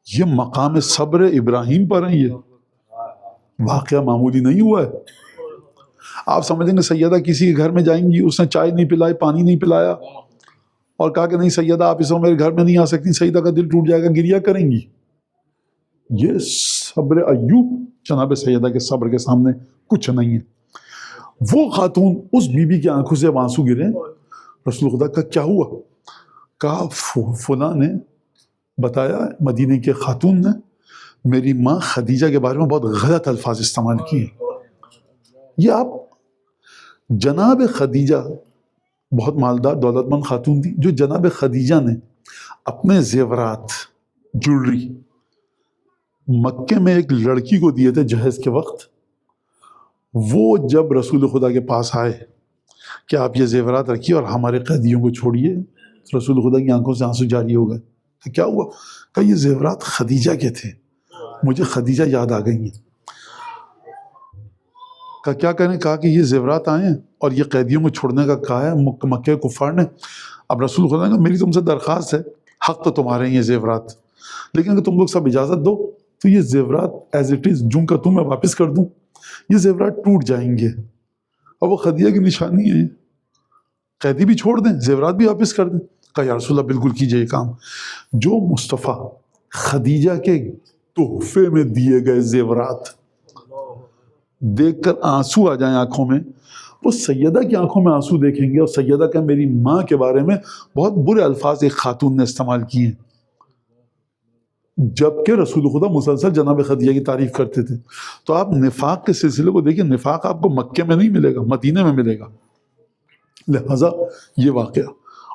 یہ مقام صبر ابراہیم پر ہیں. یہ واقعہ معمولی نہیں ہوا ہے. آپ سمجھیں گے سیدہ کسی کے گھر میں جائیں گی, اس نے چائے نہیں پلائی, پانی نہیں پلایا اور کہا کہ نہیں سیدہ آپ اس وقت میرے گھر میں نہیں آ سکتی, سیدہ کا دل ٹوٹ جائے گا, گریا کریں گی. یہ صبر ایوب جناب سیدہ کے صبر کے سامنے کچھ نہیں ہے. وہ خاتون, اس بی بی کی آنکھوں سے اب آنسو گرے. رسول خدا کا کیا ہوا؟ کہا فلاں نے بتایا, مدینے کے خاتون نے میری ماں خدیجہ کے بارے میں بہت غلط الفاظ استعمال کیے. یہ آپ جناب خدیجہ بہت مالدار دولت مند خاتون تھی, جو جناب خدیجہ نے اپنے زیورات جوڑری مکے میں ایک لڑکی کو دیے تھے جہیز کے وقت, وہ جب رسول خدا کے پاس آئے کہ آپ یہ زیورات رکھیے اور ہمارے قیدیوں کو چھوڑیے, رسول خدا کی آنکھوں سے آنسو جاری ہو گئے. کہ کیا ہوا؟ کہ یہ زیورات خدیجہ کے تھے, مجھے خدیجہ یاد آ گئی ہیں. کہ کیا کریں؟ کہا کہ یہ زیورات آئے ہیں اور یہ قیدیوں کو چھوڑنے کا کہا ہے مکہ کفار نے. اب رسول خدا نے کہا میری تم سے درخواست ہے, حق تو تمہارے ہیں یہ زیورات, لیکن اگر تم لوگ سب اجازت دو تو یہ زیورات ایز اٹ از جوں کا توں میں واپس کر دوں. یہ زیورات ٹوٹ جائیں گے اور وہ خدیجہ کی نشانی ہے, قیدی بھی چھوڑ دیں, زیورات بھی واپس کر دیں. کہا یا رسول اللہ بالکل کیجئے یہ کام. جو مصطفیٰ خدیجہ کے تحفے میں دیے گئے زیورات دیکھ کر آنسو آ جائیں آنکھوں میں, وہ سیدہ کی آنکھوں میں آنسو دیکھیں گے اور سیدہ کا میری ماں کے بارے میں بہت برے الفاظ ایک خاتون نے استعمال کیے ہیں, جبکہ رسول خدا مسلسل جناب خدیجہ کی تعریف کرتے تھے. تو آپ نفاق کے سلسلے کو دیکھیں, نفاق آپ کو مکے میں نہیں ملے گا, مدینے میں ملے گا. لہذا یہ واقعہ.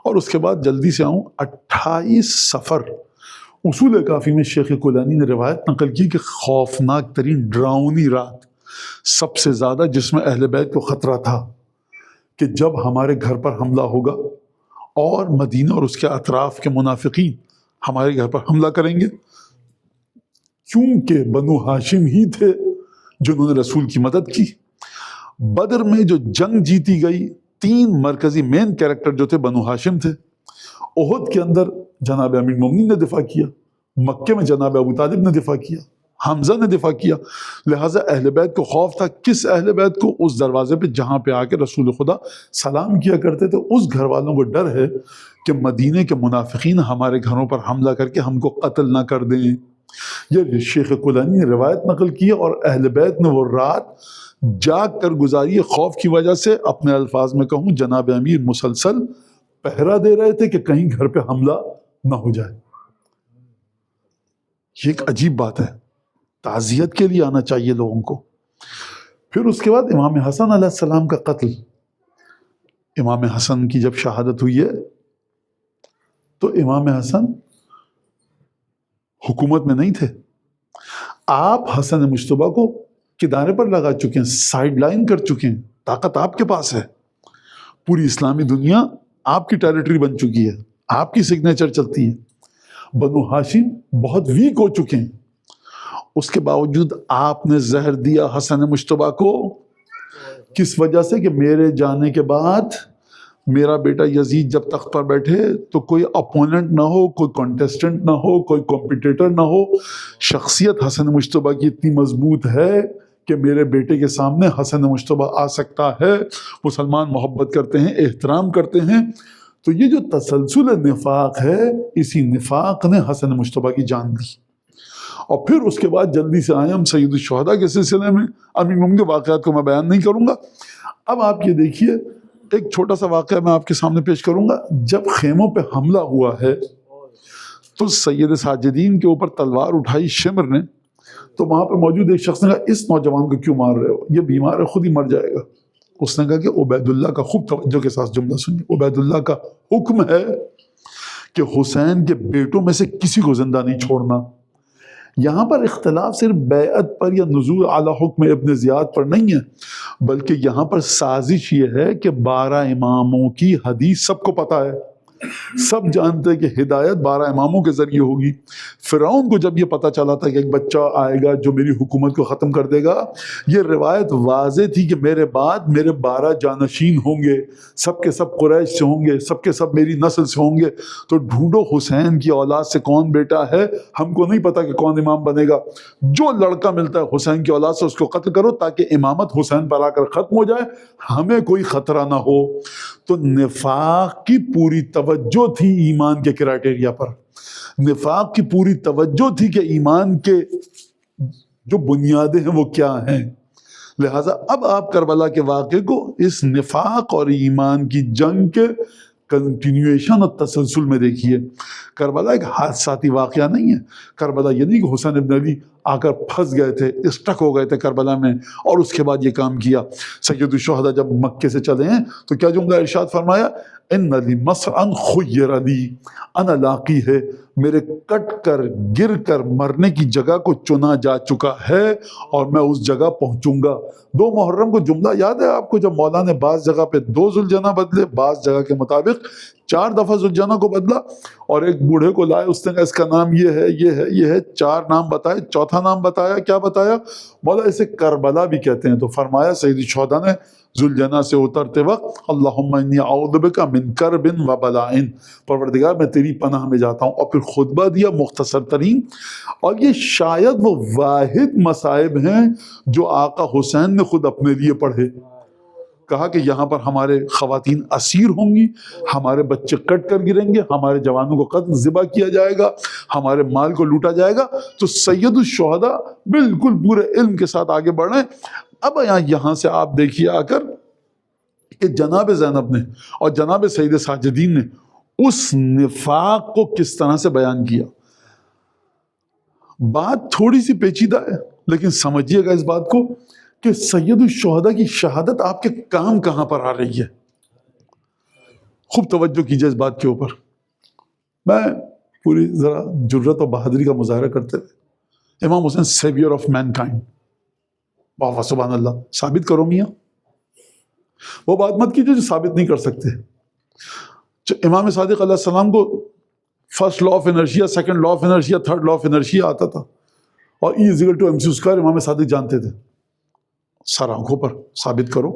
اور اس کے بعد جلدی سے آؤں, 28 صفر اصول کافی میں شیخ کولانی نے روایت نقل کی کہ خوفناک ترین ڈراؤنی رات, سب سے زیادہ جس میں اہل بیت کو خطرہ تھا کہ جب ہمارے گھر پر حملہ ہوگا اور مدینہ اور اس کے اطراف کے منافقین ہمارے گھر پر حملہ کریں گے, کیونکہ بنو ہاشم ہی تھے جنہوں نے رسول کی مدد کی. بدر میں جو جنگ جیتی گئی, 3 مرکزی مین کیریکٹر جو تھے بنو ہاشم تھے. احد کے اندر جناب امیر المومنین نے دفاع کیا, مکے میں جناب ابو طالب نے دفاع کیا, حمزہ نے دفاع کیا. لہٰذا اہل بیت کو خوف تھا. کس اہل بیت کو؟ اس دروازے پہ جہاں پہ آ کے رسول خدا سلام کیا کرتے تھے, اس گھر والوں کو ڈر ہے کہ مدینے کے منافقین ہمارے گھروں پر حملہ کر کے ہم کو قتل نہ کر دیں. یہ شیخ کولانی نے روایت نقل کی اور اہل بیت نے وہ رات جاگ کر گزاری. خوف کی وجہ سے اپنے الفاظ میں کہوں جناب امیر مسلسل پہرا دے رہے تھے کہ کہیں گھر پہ حملہ نہ ہو جائے. یہ ایک عجیب بات ہے, تعزیت کے لیے آنا چاہیے لوگوں کو. پھر اس کے بعد امام حسن علیہ السلام کا قتل. امام حسن کی جب شہادت ہوئی ہے تو امام حسن حکومت میں نہیں تھے. آپ حسن مجتبیٰ کو کنارے پر لگا چکے ہیں, سائیڈ لائن کر چکے ہیں. طاقت آپ کے پاس ہے, پوری اسلامی دنیا آپ کی ٹیریٹری بن چکی ہے, آپ کی سگنیچر چلتی ہے. بنو ہاشم بہت ویک ہو چکے ہیں, اس کے باوجود آپ نے زہر دیا حسن مجتبیٰ کو. کس وجہ سے؟ کہ میرے جانے کے بعد میرا بیٹا یزید جب تخت پر بیٹھے تو کوئی اپوننٹ نہ ہو, کوئی کانٹیسٹنٹ نہ ہو, کوئی کمپیٹیٹر نہ ہو. شخصیت حسن مجتبیٰ کی اتنی مضبوط ہے کہ میرے بیٹے کے سامنے حسن مجتبیٰ آ سکتا ہے. مسلمان محبت کرتے ہیں, احترام کرتے ہیں. تو یہ جو تسلسل نفاق ہے, اسی نفاق نے حسن مجتبیٰ کی جان دی. اور پھر اس کے بعد جلدی سے آئے ہم سید الشہداء کے سلسلے میں. امیر المومنین کے واقعات کو میں بیان نہیں کروں گا. اب آپ یہ دیکھیے, ایک چھوٹا سا واقعہ میں آپ کے سامنے پیش کروں گا. جب خیموں پہ حملہ ہوا ہے تو سید ساجدین کے اوپر تلوار اٹھائی شمر نے, تو وہاں پر موجود ایک شخص نے کہا اس نوجوان کو کیوں مار رہے ہو, یہ بیمار ہے, خود ہی مر جائے گا. اس نے کہا کہ عبید اللہ کا, خوب توجہ کے ساتھ جملہ سنیے, عبید اللہ کا حکم ہے کہ حسین کے بیٹوں میں سے کسی کو زندہ نہیں چھوڑنا. یہاں پر اختلاف صرف بیعت پر یا نزول اعلی حکم ابن زیاد پر نہیں ہے, بلکہ یہاں پر سازش یہ ہے کہ 12 اماموں کی حدیث سب کو پتہ ہے. سب جانتے ہیں کہ ہدایت 12 اماموں کے ذریعے ہوگی. فرعون کو جب یہ پتہ چلا تھا کہ ایک بچہ آئے گا جو میری حکومت کو ختم کر دے گا, یہ روایت واضح تھی کہ میرے بعد میرے 12 جانشین ہوں گے, سب کے سب قریش سے ہوں گے, سب کے سب میری نسل سے ہوں گے. تو ڈھونڈو حسین کی اولاد سے کون بیٹا ہے, ہم کو نہیں پتا کہ کون امام بنے گا. جو لڑکا ملتا ہے حسین کی اولاد سے اس کو قتل کرو تاکہ امامت حسین پر آ کر ختم ہو جائے, ہمیں کوئی خطرہ نہ ہو. تو نفاق کی پوری توجہ تھی ایمان کے کرائٹیریا پر, نفاق کی پوری توجہ تھی کہ ایمان کے جو بنیادیں ہیں وہ کیا ہیں. لہٰذا اب آپ کربلا کے واقعے کو اس نفاق اور ایمان کی جنگ کے کنٹینیویشن اور تسلسل میں دیکھیے. کربلا ایک حادثاتی واقعہ نہیں ہے. کربلا یہ نہیں کہ حسین ابن علی آ کر پھنس گئے تھے, اسٹک ہو گئے تھے کربلا میں اور اس کے بعد یہ کام کیا. سید الشہداء جب مکے سے چلے ہیں تو کیا جملہ ارشاد فرمایا, ان علی مسعن خیر علی, انا لاقی ہے, میرے کٹ کر گر کر مرنے کی جگہ کو چنا جا چکا ہے اور میں اس جگہ پہنچوں گا. 2 محرم کو جملہ یاد ہے آپ کو, جب مولا نے بعض جگہ پہ 2 ذوالجناح بدلے, بعض جگہ کے مطابق 4 دفعہ ذوالجناح کو بدلا, اور ایک بوڑھے کو لائے, اس نے کہا اس کا نام یہ ہے, یہ ہے, یہ ہے, 4 نام بتائے, چوتھا نام بتایا, کیا بتایا؟ مولا اسے کربلا بھی کہتے ہیں. تو فرمایا سید الشہداء نے ذوالجناح سے اترتے وقت, اللہم انی اعوذ بک من کرب و بلاء, پروردگار میں تیری پناہ میں جاتا ہوں. اور پھر خطبہ دیا مختصر ترین, اور یہ شاید وہ واحد مصائب ہیں جو آقا حسین نے خود اپنے لیے پڑھے. کہا کہ یہاں پر ہمارے خواتین اسیر ہوں گی, ہمارے بچے کٹ کر گریں گے, ہمارے جوانوں کو قتل ذبح کیا جائے گا, ہمارے مال کو لوٹا جائے گا. تو سید الشہداء بالکل پورے علم کے ساتھ آگے بڑھ رہے ہیں. اب یہاں سے آپ دیکھیے آ کر کہ جناب زینب نے اور جناب سید ساجدین نے اس نفاق کو کس طرح سے بیان کیا. بات تھوڑی سی پیچیدہ ہے لیکن سمجھیے گا اس بات کو کہ سید الشہداء کی شہادت آپ کے کام کہاں پر آ رہی ہے. خوب توجہ کیجئے اس بات کے اوپر. میں پوری ذرا جرت اور بہادری کا مظاہرہ کرتے ہوئے, امام حسین سیویئر آف مین کائنڈ, واہ سبحان اللہ, ثابت کرو میاں. وہ بات مت کیجئے جو ثابت نہیں کر سکتے. امام صادق علیہ السلام کو first law of inertia, second law of inertia, third law of inertia آتا تھا, اور E=mc² امام صادق جانتے تھے. سر آنکھوں پر ثابت کرو.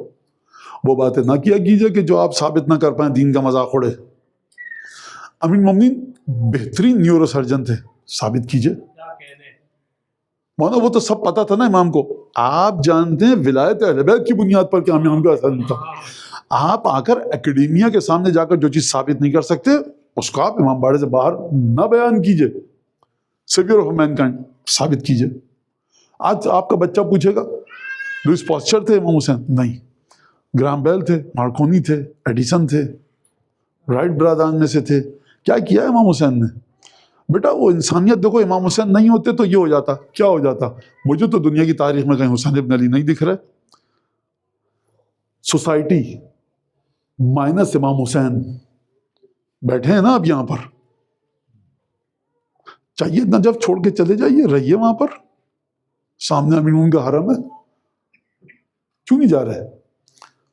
وہ باتیں نہ کیا کیجئے کہ جو آپ ثابت نہ کر پائیں, دین کا مذاق اڑے. امیر المومنین بہترین نیورو سرجن تھے, ثابت کیجئے. مولانا وہ تو سب پتا تھا نا امام کو. آپ جانتے ہیں ولایت اہل بیت کی بنیاد پر کہ امام کا اثر نہیں تھا. آپ آ کر اکیڈیمیا کے سامنے جا کر جو چیز ثابت نہیں کر سکتے اس کو آپ امام باڑے سے باہر نہ بیان کیجئے. سیویئر آف مینکائنڈ ثابت کیجئے. آج آپ کا بچہ پوچھے گا لوئس پاسچر تھے امام حسین؟ نہیں. گرام بیل تھے, مارکونی تھے, ایڈیسن تھے, رائٹ برادران میں سے تھے. کیا کیا امام حسین نے؟ بیٹا وہ انسانیت دیکھو, امام حسین نہیں ہوتے تو یہ ہو جاتا. کیا ہو جاتا؟ مجھے تو دنیا کی تاریخ میں کہیں حسین ابن علی نہیں دکھ رہے. سوسائٹی مائنس امام حسین بیٹھے ہیں نا اب یہاں پر. چاہیے نجف چھوڑ کے چلے جائیے, رہیے وہاں پر, سامنے امیر المومنین کا حرم ہے. کیوں نہیں جا رہے؟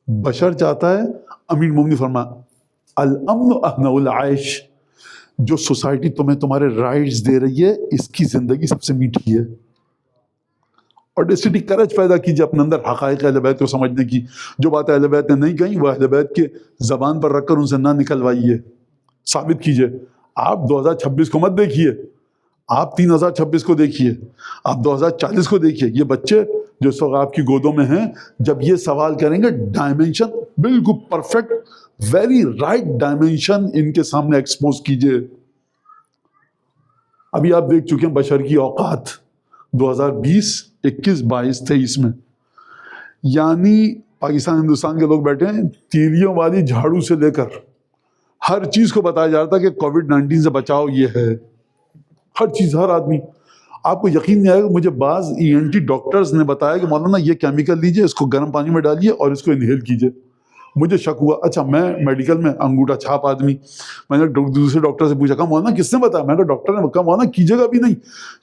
بشر چاہتا ہے, امیر المومنین فرمایا الامن اہنأ العیش, جو سوسائٹی تمہیں تمہارے رائٹس دے رہی ہے اس کی زندگی سب سے میٹھی ہے. اور ڈیسٹی کرج پیدا کیجیے اپنے اندر حقائق اہل بیت کو سمجھنے کی. جو بات اہل بیت نے نہیں کہیں وہ اہل بیت کے زبان پر رکھ کر ان سے نہ نکلوائیے, ثابت کیجیے. آپ 2026 کو مت دیکھیے, آپ 3026 کو دیکھیے, آپ 2040 کو دیکھیے. یہ بچے جو اس وقت آپ کی گودوں میں ہیں, جب یہ سوال کریں گے ڈائمنشن بالکل پرفیکٹ, ویری رائٹ ڈائمنشن ان کے سامنے ایکسپوز کیجیے. ابھی آپ دیکھ چکے ہیں بشر کی اوقات 2020, 21, 22, 23 میں, یعنی پاکستان ہندوستان کے لوگ بیٹھے ہیں, تیلیوں والی جھاڑو سے لے کر ہر چیز کو بتایا جا رہا تھا کہ کووڈ-19 سے بچاؤ یہ ہے. ہر چیز, ہر آدمی. آپ کو یقین نہیں آئے گا, مجھے بعض ENT ڈاکٹرز نے بتایا کہ مولانا یہ کیمیکل لیجئے, اس کو گرم پانی میں ڈالیے اور اس کو انہیل کیجئے. مجھے شک ہوا. اچھا میں میڈیکل میں انگوٹھا چھاپ آدمی, میں نے دوسرے ڈاکٹر سے پوچھا, کہا مولانا کس نے بتایا؟ میں نے کہا ڈاکٹر نے. کہا مولانا کیجیے گا بھی نہیں,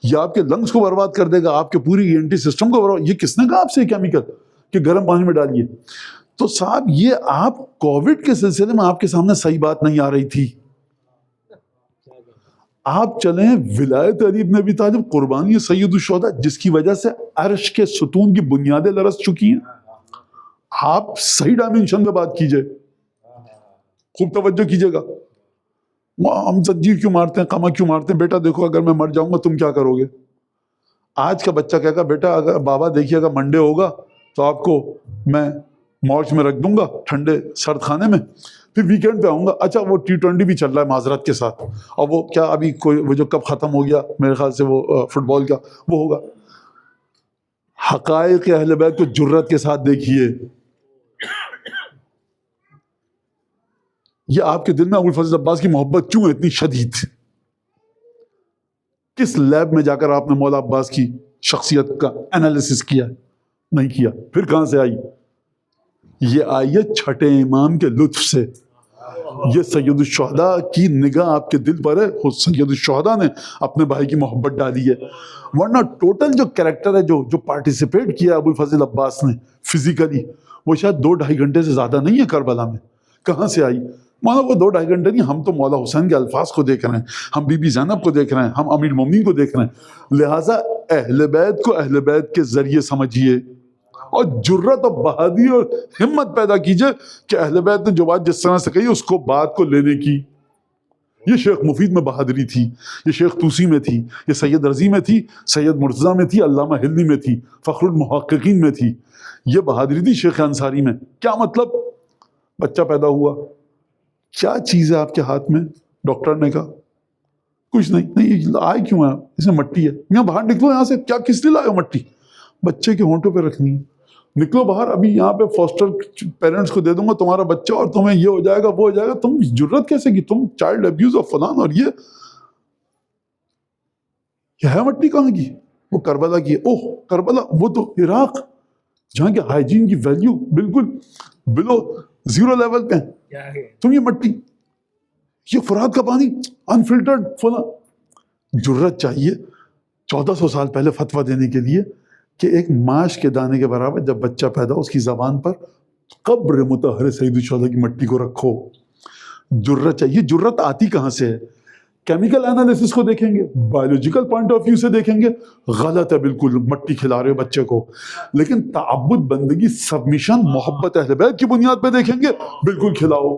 یہ آپ کے لنگس کو برباد کر دے گا, آپ کے پوری ENT سسٹم کو برباد. یہ کس نے کہا آپ سے یہ کیمیکل کہ گرم پانی میں ڈالیے؟ تو صاحب یہ آپ کووڈ کے سلسلے میں آپ کے سامنے صحیح بات نہیں آ رہی تھی. آپ چلیں ولایت علی ابن ابی طالب قربانی سید الشہداء جس کی وجہ سے عرش کے ستون کی بنیادیں لرز چکی ہیں. آپ صحیح ڈائمینشن میں بات کیجئے, خوب توجہ کیجئے گا. ہم زنجیر کیوں مارتے ہیں, قمع کیوں مارتے ہیں؟ بیٹا دیکھو اگر میں مر جاؤں گا تم کیا کرو گے؟ آج کا بچہ کہے گا بیٹا اگر بابا دیکھیے اگر منڈے ہوگا تو آپ کو میں مارچ میں رکھ دوں گا ٹھنڈے سرد خانے میں, پھر ویکینڈ پہ آؤں گا. اچھا وہ T20 بھی چل رہا ہے معذرت کے ساتھ, اور وہ کیا ابھی کوئی وہ جو کب ختم ہو گیا میرے خیال سے وہ فٹ بال کا وہ ہوگا. حقائق اہل بیت کو جرت کے ساتھ دیکھیے. یہ آپ کے دل میں ابو الفضل عباس کی محبت کیوں ہے اتنی شدید؟ کس لیب میں جا کر آپ نے مولا عباس کی شخصیت کا انالیسس کیا؟ نہیں کیا. پھر کہاں سے آئی؟ یہ آئی ہے چھٹے امام کے لطف سے. یہ سید الشہداء کی نگاہ آپ کے دل پر ہے, خود سید الشہداء نے اپنے بھائی کی محبت ڈالی ہے. ورنہ ٹوٹل جو کریکٹر ہے جو پارٹیسپیٹ کیا ابو الفضل عباس نے فزیکلی, وہ شاید 2-2.5 گھنٹے سے زیادہ نہیں ہے کربلا میں. کہاں سے آئی؟ مانا وہ 2-2.5 گھنٹے نہیں, ہم تو مولا حسین کے الفاظ کو دیکھ رہے ہیں, ہم بی بی زینب کو دیکھ رہے ہیں, ہم امیر المومنین کو دیکھ رہے ہیں. لہٰذا اہل بیت کو اہل بیت کے ذریعے سمجھیے, اور جرت اور بہادری اور ہمت پیدا کیجئے کہ اہل بیت نے جو بات جس طرح سے کہی اس کو بات کو لینے کی. یہ شیخ مفید میں بہادری تھی, یہ شیخ طوسی میں تھی, یہ سید رضی میں تھی, سید مرتضیٰ میں تھی, علامہ ہلنی میں تھی, فخر المحققین میں تھی. یہ بہادری تھی شیخ انصاری میں. کیا مطلب؟ بچہ پیدا ہوا, کیا چیز ہے آپ کے ہاتھ میں؟ ڈاکٹر نے کہا کچھ نہیں. نہیں آئے کیوں ہے؟ اس میں مٹی ہے, یہاں باہر نکلو یہاں سے. کیا کس لیے لائے ہو مٹی؟ بچے کے ہونٹوں پہ رکھنی ہے. نکلو باہر, ابھی یہاں پہ فاسٹر پیرنٹس کو دے دوں گا تمہارا بچہ اور تمہیں یہ ہو جائے گا وہ ہو جائے گا. تم جرت کیسے کی؟ تم چائلڈ ابیوز اور فلان اور یہ ہے مٹی کہاں کی؟ وہ کربلا کی. اوہ کربلا, وہ تو عراق جہاں کے ہائیجین کی ویلیو بالکل بلو 0 لیول پہ ہیں. تم یہ مٹی, یہ فرات کا پانی انفلٹرڈ فلاں. جرت چاہیے 1400 سال پہلے فتویٰ دینے کے لیے کہ ایک ماش کے دانے کے برابر جب بچہ پیدا ہو اس کی زبان پر قبر مطہر سید الشہداء کی مٹی کو رکھو. جرت چاہیے. جرت آتی کہاں سے ہے؟ کیمیکل انالیسس کو دیکھیں گے, بایولوجیکل پوائنٹ آف ویو سے دیکھیں گے, غلط ہے بالکل, مٹی کھلا رہے ہو بچے کو. لیکن تعبد, بندگی, سبمیشن, محبت اہل بیت کی بنیاد پہ دیکھیں گے, بالکل کھلاؤ.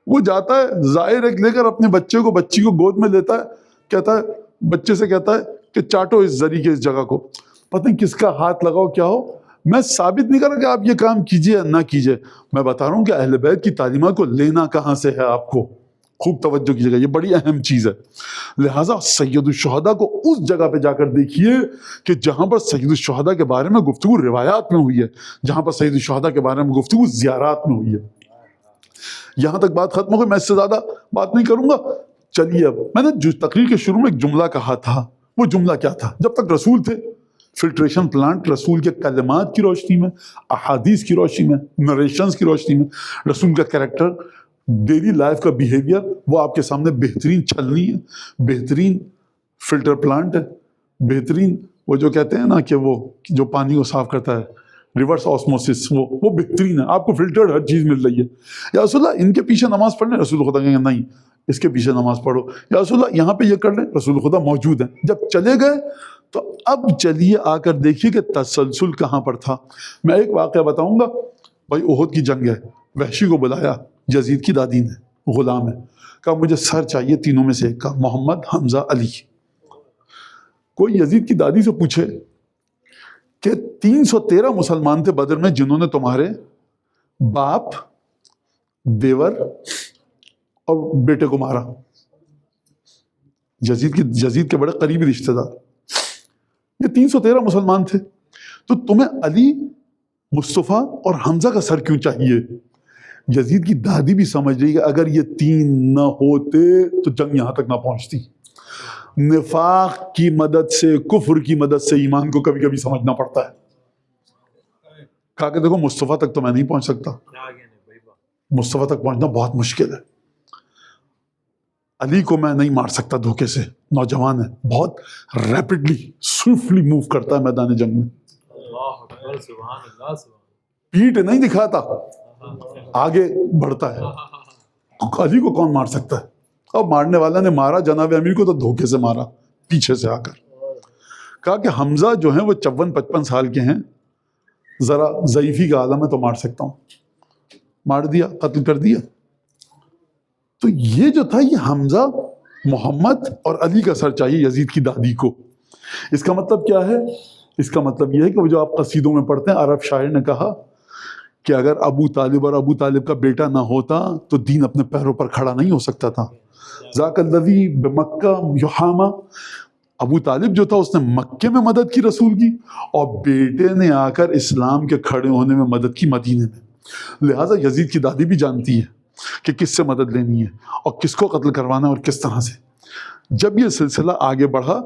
وہ جاتا ہے زائر ایک لے کر اپنے بچے کو, بچی کو گود میں لیتا ہے, کہتا ہے بچے سے کہتا ہے کہ چاٹو اس زری کے اس جگہ کو. پتہ نہیں کس کا ہاتھ لگاؤ کیا ہو. میں ثابت نہیں کر رہا کہ آپ یہ کام کیجئے یا نہ کیجئے, میں بتا رہا ہوں کہ اہل بیت کی تعلیمات کو لینا کہاں سے ہے آپ کو. خوب توجہ کیجیے گا, یہ بڑی اہم چیز ہے. لہٰذا سید الشہداء کو اس جگہ پہ جا کر دیکھیے کہ جہاں پر سید الشہداء کے بارے میں گفتگو روایات میں ہوئی ہے, جہاں پر سید الشہداء کے بارے میں گفتگو زیارات میں ہوئی ہے. یہاں تک بات ختم ہو گئی, میں اس سے زیادہ بات نہیں کروں گا. چلیے اب میں نے جو تقریر کے شروع میں ایک جملہ کہا تھا, وہ جملہ کیا تھا؟ جب تک رسول تھے فلٹریشن پلانٹ رسول کے کلمات کی روشنی میں, احادیث کی روشنی میں, نریشنز کی روشنی میں, رسول کا کریکٹر, ڈیلی لائف کا بیہیویئر, وہ آپ کے سامنے بہترین چھلنی ہے, بہترین فلٹر پلانٹ ہے, بہترین وہ جو کہتے ہیں نا کہ وہ جو پانی کو صاف کرتا ہے, ریورس آسموسس, وہ بہترین ہے. آپ کو فلٹرڈ ہر چیز مل رہی ہے. یا رسول اللہ ان کے پیچھے نماز پڑھنے, رسول خدا کہیں گے نہیں اس کے پیچھے نماز پڑھو. یا رسول اللہ یہاں پہ یہ کر لیں, رسول خدا موجود ہیں. جب چلے گئے تو اب چلیے آ کر دیکھیے کہ تسلسل کہاں پر تھا. میں ایک واقعہ بتاؤں گا. بھائی احد کی جنگ ہے, وحشی کو بلایا, یزید کی دادی نے, غلام ہے, کہا مجھے سر چاہیے تینوں میں سے ایک کا, محمد, حمزہ, علی. کوئی یزید کی دادی سے پوچھے کہ 313 مسلمان تھے بدر میں جنہوں نے تمہارے باپ, دیور اور بیٹے کو مارا. یزید کے بڑے قریبی رشتہ دار, یہ 313 مسلمان تھے, تو تمہیں علی, مصطفیٰ اور حمزہ کا سر کیوں چاہیے؟ یزید کی دادی بھی سمجھ رہی کہ اگر یہ 3 نہ ہوتے تو جنگ یہاں تک نہ پہنچتی. نفاق کی مدد سے, کفر کی مدد سے ایمان کو کبھی کبھی سمجھنا پڑتا ہے. کہا کہ دیکھو مصطفیٰ تک تو میں نہیں پہنچ سکتا, مصطفیٰ تک پہنچنا بہت مشکل ہے. علی کو میں نہیں مار سکتا دھوکے سے, نوجوان ہے, بہت ریپڈلی سوئفٹلی موو کرتا ہے میدان جنگ میں, پیٹ نہیں دکھاتا, آگے بڑھتا ہے. علی کو کون مار سکتا ہے؟ اور مارنے والا نے مارا جناب امیر کو تو دھوکے سے مارا پیچھے سے آ کر. کہا کہ حمزہ جو ہیں وہ 54-55 سال کے ہیں, ذرا ضعیفی کا عالم ہے تو مار سکتا ہوں. مار دیا, قتل کر دیا. تو یہ جو تھا یہ حمزہ محمد اور علی کا سر چاہیے یزید کی دادی کو. اس کا مطلب کیا ہے؟ اس کا مطلب یہ ہے کہ وہ جو آپ قصیدوں میں پڑھتے ہیں, عرب شاعر نے کہا کہ اگر ابو طالب اور ابو طالب کا بیٹا نہ ہوتا تو دین اپنے پیروں پر کھڑا نہیں ہو سکتا تھا. ذاک الذی بمکہ یحامہ, ابو طالب جو تھا اس نے مکے میں مدد کی رسول کی, اور بیٹے نے آ کر اسلام کے کھڑے ہونے میں مدد کی مدینے میں. لہٰذا یزید کی دادی بھی جانتی ہے کہ کس سے مدد لینی ہے اور کس کو قتل کروانا ہے اور کس طرح سے. جب یہ سلسلہ آگے بڑھا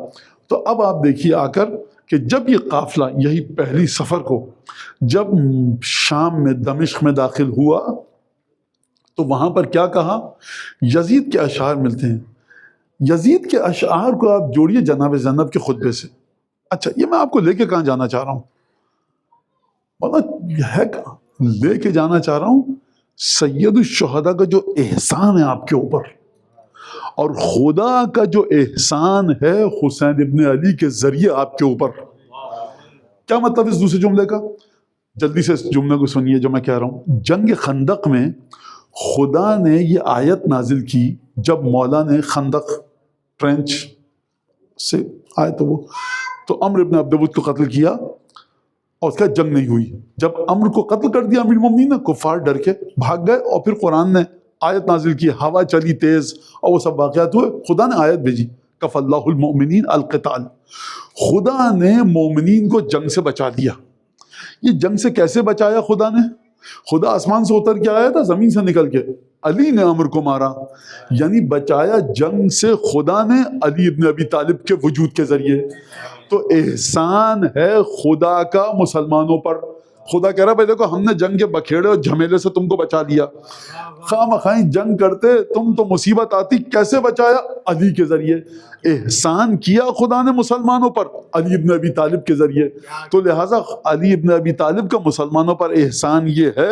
تو اب آپ دیکھیے آ کر کہ جب یہ قافلہ یہی پہلی سفر کو جب شام میں دمشق میں داخل ہوا تو وہاں پر کیا کہا؟ یزید کے اشعار ملتے ہیں. یزید کے اشعار کو آپ جوڑیے جناب زینب کے خطبے سے. اچھا یہ میں آپ کو لے کے کہاں جانا چاہ رہا ہوں؟ ہے کہاں لے کے جانا چاہ رہا ہوں؟ سید الشہداء کا جو احسان ہے آپ کے اوپر, اور خدا کا جو احسان ہے حسین ابن علی کے ذریعے آپ کے اوپر. کیا مطلب اس دوسرے جملے کا؟ جلدی سے اس جملے کو سنیے جو میں کہہ رہا ہوں. جنگ خندق میں خدا نے یہ آیت نازل کی جب مولا نے خندق ٹرینچ سے آئے تو عمر ابن عبدود کو قتل کیا اور اس کا جنگ نہیں ہوئی. جب عمر کو قتل کر دیا امیر المومنین نے, کفار ڈر کے بھاگ گئے, اور پھر قرآن نے آیت نازل کی, ہوا چلی تیز اور وہ سب واقعات ہوئے. خدا نے آیت بھیجی کف اللہ المؤمنین القتال, خدا نے مومنین کو جنگ سے بچا دیا. یہ جنگ سے کیسے بچایا خدا نے؟ خدا آسمان سے اتر کے آیا تھا زمین سے نکل کے, علی نے عمر کو مارا, یعنی بچایا جنگ سے خدا نے علی ابن ابی طالب کے وجود کے ذریعے. تو احسان ہے خدا کا مسلمانوں پر. خدا کہہ رہا بھائی دیکھو ہم نے جنگ کے بکھیڑے اور جھمیلے سے تم کو بچا لیا. خواہ مخواہ جنگ کرتے تم تو مصیبت آتی, کیسے بچایا؟ علی کے ذریعے. احسان کیا خدا نے مسلمانوں پر علی ابن ابی طالب کے ذریعے. تو لہٰذا علی ابن ابی طالب کا مسلمانوں پر احسان یہ ہے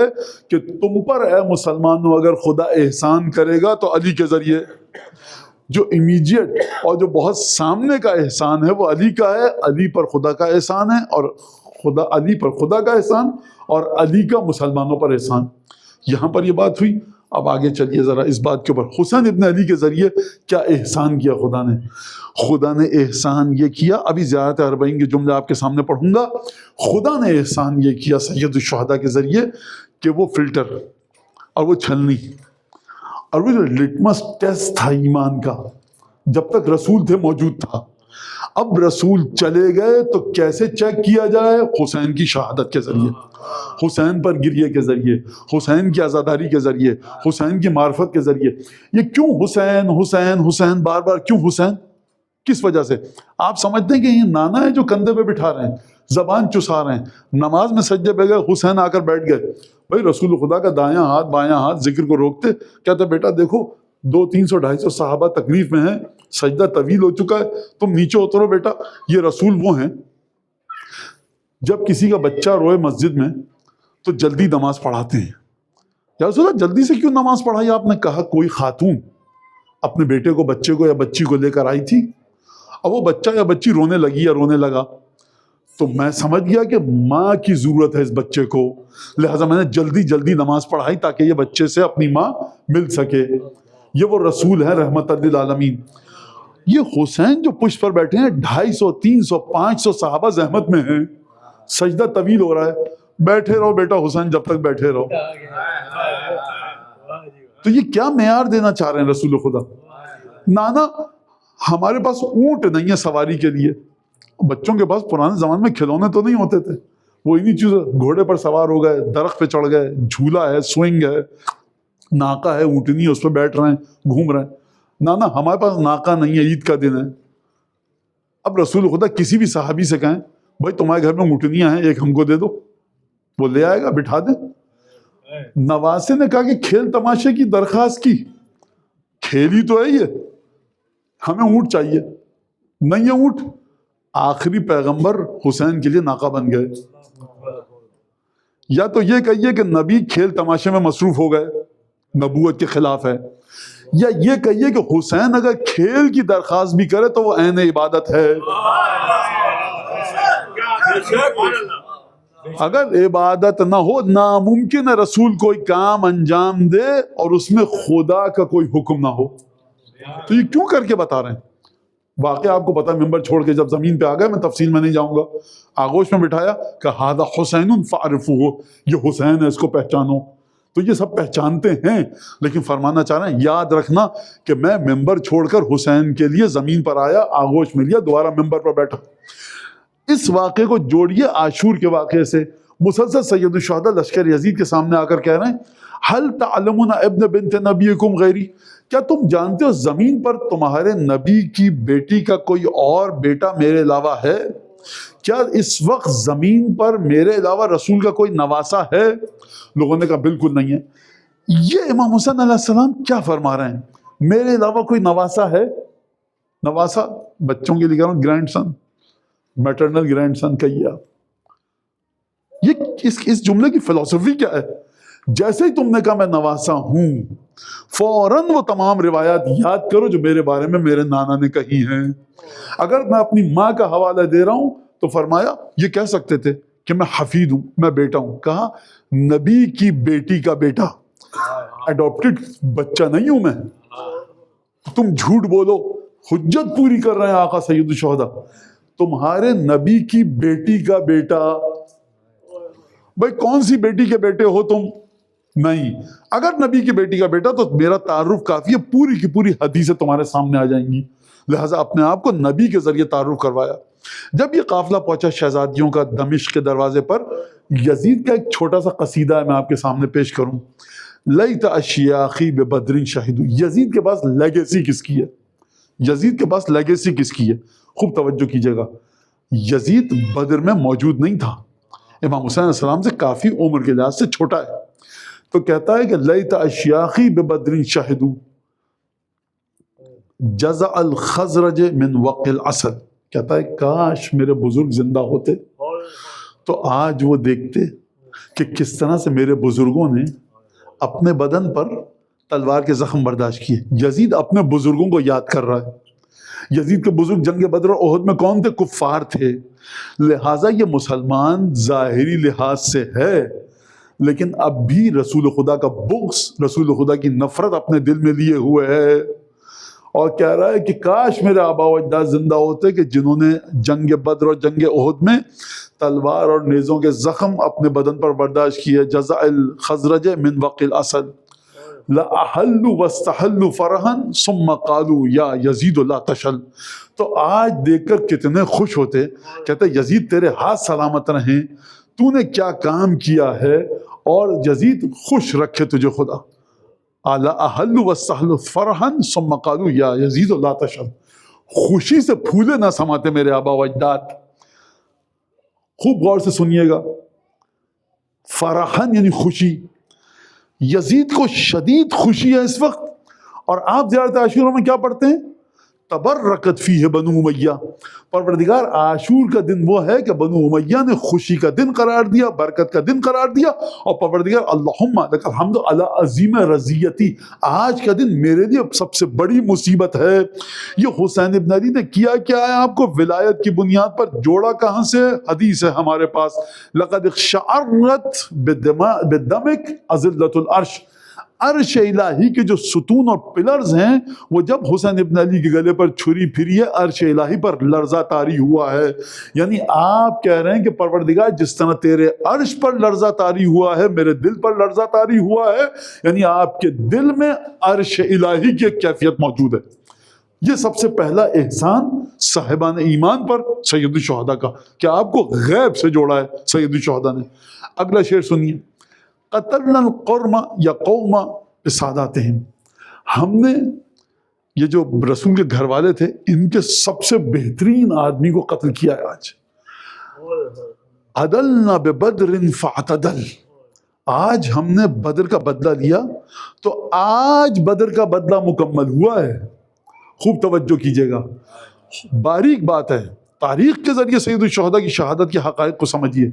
کہ تم پر اے مسلمانوں اگر خدا احسان کرے گا تو علی کے ذریعے. جو امیجیٹ اور جو بہت سامنے کا احسان ہے وہ علی کا ہے, علی پر خدا کا احسان ہے, اور خدا علی پر خدا کا احسان اور علی کا مسلمانوں پر احسان. یہاں پر یہ بات ہوئی. اب آگے چلیے ذرا اس بات کے اوپر, حسین ابن علی کے ذریعے کیا احسان کیا خدا نے؟ خدا نے احسان یہ کیا, ابھی زیارت اربعین کے جملے آپ کے سامنے پڑھوں گا. خدا نے احسان یہ کیا سید الشہداء کے ذریعے کہ وہ فلٹر اور وہ چھلنی اور وہ جو لٹمس ٹیسٹ تھا ایمان کا, جب تک رسول تھے موجود تھا. اب رسول چلے گئے تو کیسے چیک کیا جائے؟ حسین کی شہادت کے ذریعے, حسین پر گریے کے ذریعے, حسین کی عزاداری کے ذریعے, حسین کی معرفت کے ذریعے. یہ کیوں حسین حسین حسین بار بار کیوں حسین؟ کس وجہ سے؟ آپ سمجھتے ہیں کہ یہ نانا ہے جو کندھے پہ بٹھا رہے ہیں, زبان چسا رہے ہیں, نماز میں سجدے پہ گئے, حسین آ کر بیٹھ گئے. بھائی رسول خدا کا دایاں ہاتھ بایاں ہاتھ ذکر کو روکتے, کہتے بیٹا دیکھو 200-300-250 صحابہ تکلیف میں ہیں, سجدہ طویل ہو چکا ہے, تم نیچے اترو بیٹا. یہ رسول وہ ہیں جب کسی کا بچہ روئے مسجد میں تو جلدی نماز پڑھاتے ہیں. یا رسول اللہ جلدی سے کیوں نماز پڑھائی آپ نے؟ کہا کوئی خاتون اپنے بیٹے کو, بچے کو یا بچی کو لے کر آئی تھی, اب وہ بچہ یا بچی رونے لگی یا رونے لگا, تو میں سمجھ گیا کہ ماں کی ضرورت ہے اس بچے کو, لہٰذا میں نے جلدی جلدی نماز پڑھائی تاکہ یہ بچے سے اپنی ماں مل سکے. یہ وہ رسول ہے رحمت للعالمین. یہ حسین جو پشت پر بیٹھے ہیں 250-300-500 صحابہ زحمت میں ہیں, سجدہ طویل ہو رہا ہے, بیٹھے رہو بیٹا حسین جب تک بیٹھے رہو. تو یہ کیا معیار دینا چاہ رہے ہیں رسول خدا؟ نانا ہمارے پاس اونٹ نہیں ہے سواری کے لیے. بچوں کے پاس پرانے زمانے میں کھلونے تو نہیں ہوتے تھے, وہ انہی چیزیں, گھوڑے پر سوار ہو گئے, درخت پہ چڑھ گئے, جھولا ہے, سوئنگ ہے, ناکا ہے, اونٹنی ہے, اس پہ بیٹھ رہے ہیں, گھوم رہے ہیں. نانا ہمارے پاس ناکا نہیں ہے, عید کا دن ہے. اب رسول خدا کسی بھی صحابی سے کہیں بھائی تمہارے گھر میں اونٹنیاں ہیں, ایک ہم کو دے دو, وہ لے آئے گا, بٹھا دیں. نواسے نے کہا کہ کھیل تماشے کی درخواست کی, کھیل ہی تو ہے یہ, ہمیں اونٹ چاہیے. نہیں ہے اونٹ, آخری پیغمبر حسین کے لیے ناکا بن گئے. یا تو یہ کہیے کہ نبی کھیل تماشے میں مصروف ہو گئے, نبوت کے خلاف ہے, یا یہ کہیے کہ حسین اگر کھیل کی درخواست بھی کرے تو وہ عین عبادت ہے. اگر عبادت نہ ہو، ناممکن ہے رسول کوئی کام انجام دے اور اس میں خدا کا کوئی حکم نہ ہو. تو یہ کیوں کر کے بتا رہے ہیں؟ واقعہ آپ کو پتا، ممبر چھوڑ کے جب زمین پہ آ گئے، میں تفصیل میں نہیں جاؤں گا، آغوش میں بٹھایا کہ ہذا حسین فاعرفوہ، یہ حسین ہے، اس کو پہچانو. تو یہ سب پہچانتے ہیں، لیکن فرمانا چاہ رہے ہیں یاد رکھنا کہ میں ممبر چھوڑ کر حسین کے لیے زمین پر آیا، آغوش میں لیا، دوبارہ ممبر پر بیٹھا. اس واقعے کو جوڑیے عاشور کے واقعے سے. مسلسل سید الشہداء لشکر یزید کے سامنے آ کر کہہ رہے ہیں حل تعلمون ابن بنت نبیکم غیری، کیا تم جانتے ہو زمین پر تمہارے نبی کی بیٹی کا کوئی اور بیٹا میرے علاوہ ہے؟ کیا اس وقت زمین پر میرے علاوہ رسول کا کوئی نواسا ہے؟ لوگوں نے کہا بالکل نہیں ہے. یہ امام حسین علیہ السلام کیا فرما رہے ہیں؟ میرے علاوہ کوئی نواسا ہے؟ نواسا بچوں کے لیے کہہ رہا ہوں، گرینڈ سن، میٹرنل گرینڈ سن کہیے آپ. یہ اس جملے کی فلسفی کیا ہے؟ جیسے ہی تم نے کہا میں نواسا ہوں، فوراً وہ تمام روایات یاد کرو جو میرے بارے میں میرے نانا نے کہی ہیں. اگر میں اپنی ماں کا حوالہ دے رہا ہوں تو فرمایا یہ کہہ سکتے تھے کہ میں حفید ہوں، میں بیٹا ہوں. کہا نبی کی بیٹی کا بیٹا، اڈاپٹڈ بچہ نہیں ہوں میں. تم جھوٹ بولو، حجت پوری کر رہے ہیں آقا سید الشہداء، تمہارے نبی کی بیٹی کا بیٹا. بھائی کون سی بیٹی کے بیٹے ہو تم؟ نہیں، اگر نبی کی بیٹی کا بیٹا تو میرا تعارف کافی ہے، پوری کی پوری حدیثیں تمہارے سامنے آ جائیں گی. لہٰذا اپنے آپ کو نبی کے ذریعے تعارف کروایا. جب یہ قافلہ پہنچا شہزادیوں کا دمشق کے دروازے پر، یزید کا ایک چھوٹا سا قصیدہ ہے، میں آپ کے سامنے پیش کروں. لیت اشیاخی ببدر شہدوا، یزید کے پاس لیگیسی کس کی ہے؟ یزید کے پاس لیگیسی کس کی ہے؟ خوب توجہ کیجیے گا. یزید بدر میں موجود نہیں تھا، امام حسین علیہ السلام سے کافی عمر کے لحاظ سے چھوٹا ہے. تو کہتا ہے کہ لیت اشیاخی ببدر شہدوا جزع الخزرج من وق الاسد، کہتا ہے کاش میرے بزرگ زندہ ہوتے تو آج وہ دیکھتے کہ کس طرح سے میرے بزرگوں نے اپنے بدن پر تلوار کے زخم برداشت کیے. یزید اپنے بزرگوں کو یاد کر رہا ہے. یزید کے بزرگ جنگ بدر اور احد میں کون تھے؟ کفار تھے. لہٰذا یہ مسلمان ظاہری لحاظ سے ہے، لیکن اب بھی رسول خدا کا بغض، رسول خدا کی نفرت اپنے دل میں لیے ہوئے ہے، اور کہہ رہا ہے کہ کاش میرے آبا و اجداد زندہ ہوتے کہ جنہوں نے جنگ بدر اور جنگ احد میں تلوار اور نیزوں کے زخم اپنے بدن پر برداشت کیے. جزع الخزرج من وق الاسد لأحلوا واستحلوا فرحا ثم قالوا یا یزید لا تشل. تو آج دیکھ کر کتنے خوش ہوتے، کہتے یزید تیرے ہاتھ سلامت رہیں، تو نے کیا کام کیا ہے، اور یزید خوش رکھے تجھے خدا. لأحلوا واستحلوا فرحا ثم قالوا یا یزید لا تشل. خوشی سے پھولے نہ سماتے میرے آبا و اجداد. خوب غور سے سنیے گا، فرحن یعنی خوشی. یزید کو شدید خوشی ہے اس وقت، اور آپ زیارت عاشور میں کیا پڑھتے ہیں؟ تبرکت فیہ بنو امیہ. پروردگار عاشور کا دن وہ ہے کہ بنو امیہ نے خوشی کا دن قرار دیا، برکت کا دن قرار دیا، اور پروردگار اللہم لک الحمد علی عظیم رضیتی، آج کا دن میرے لیے سب سے بڑی مصیبت ہے. یہ حسین ابن علی نے کیا کیا ہے آپ کو ولایت کی بنیاد پر جوڑا کہاں سے؟ حدیث ہے ہمارے پاس، لقد اقشعرت بدمک اذلۃ العرش. عرش الہی کے جو ستون اور پلرز ہیں وہ جب حسین ابن علی کے گلے پر چھری پھری ہے، عرش الہی پر لرزہ طاری ہوا ہے. یعنی آپ کہہ رہے ہیں کہ پروردگار جس طرح تیرے عرش پر لرزہ طاری ہوا ہے، میرے دل پر لرزہ طاری ہوا ہے، یعنی آپ کے دل میں عرش الہی کی ایک کیفیت موجود ہے. یہ سب سے پہلا احسان صاحبان ایمان پر سید الشہداء کا، کہ آپ کو غیب سے جوڑا ہے سید الشہداء نے. اگلا شعر سنیے، قتلنا القرم یا قوم بساداتہم. ہم نے یہ جو رسول کے گھر والے تھے، ان کے سب سے بہترین آدمی کو قتل کیا ہے آج. عدلنا ببدر فاعتدل. آج ہم نے بدر کا بدلہ لیا تو آج بدر کا بدلہ مکمل ہوا ہے. خوب توجہ کیجیے گا، باریک بات ہے، تاریخ کے ذریعے سید الشہداء کی شہادت کے حقائق کو سمجھیے.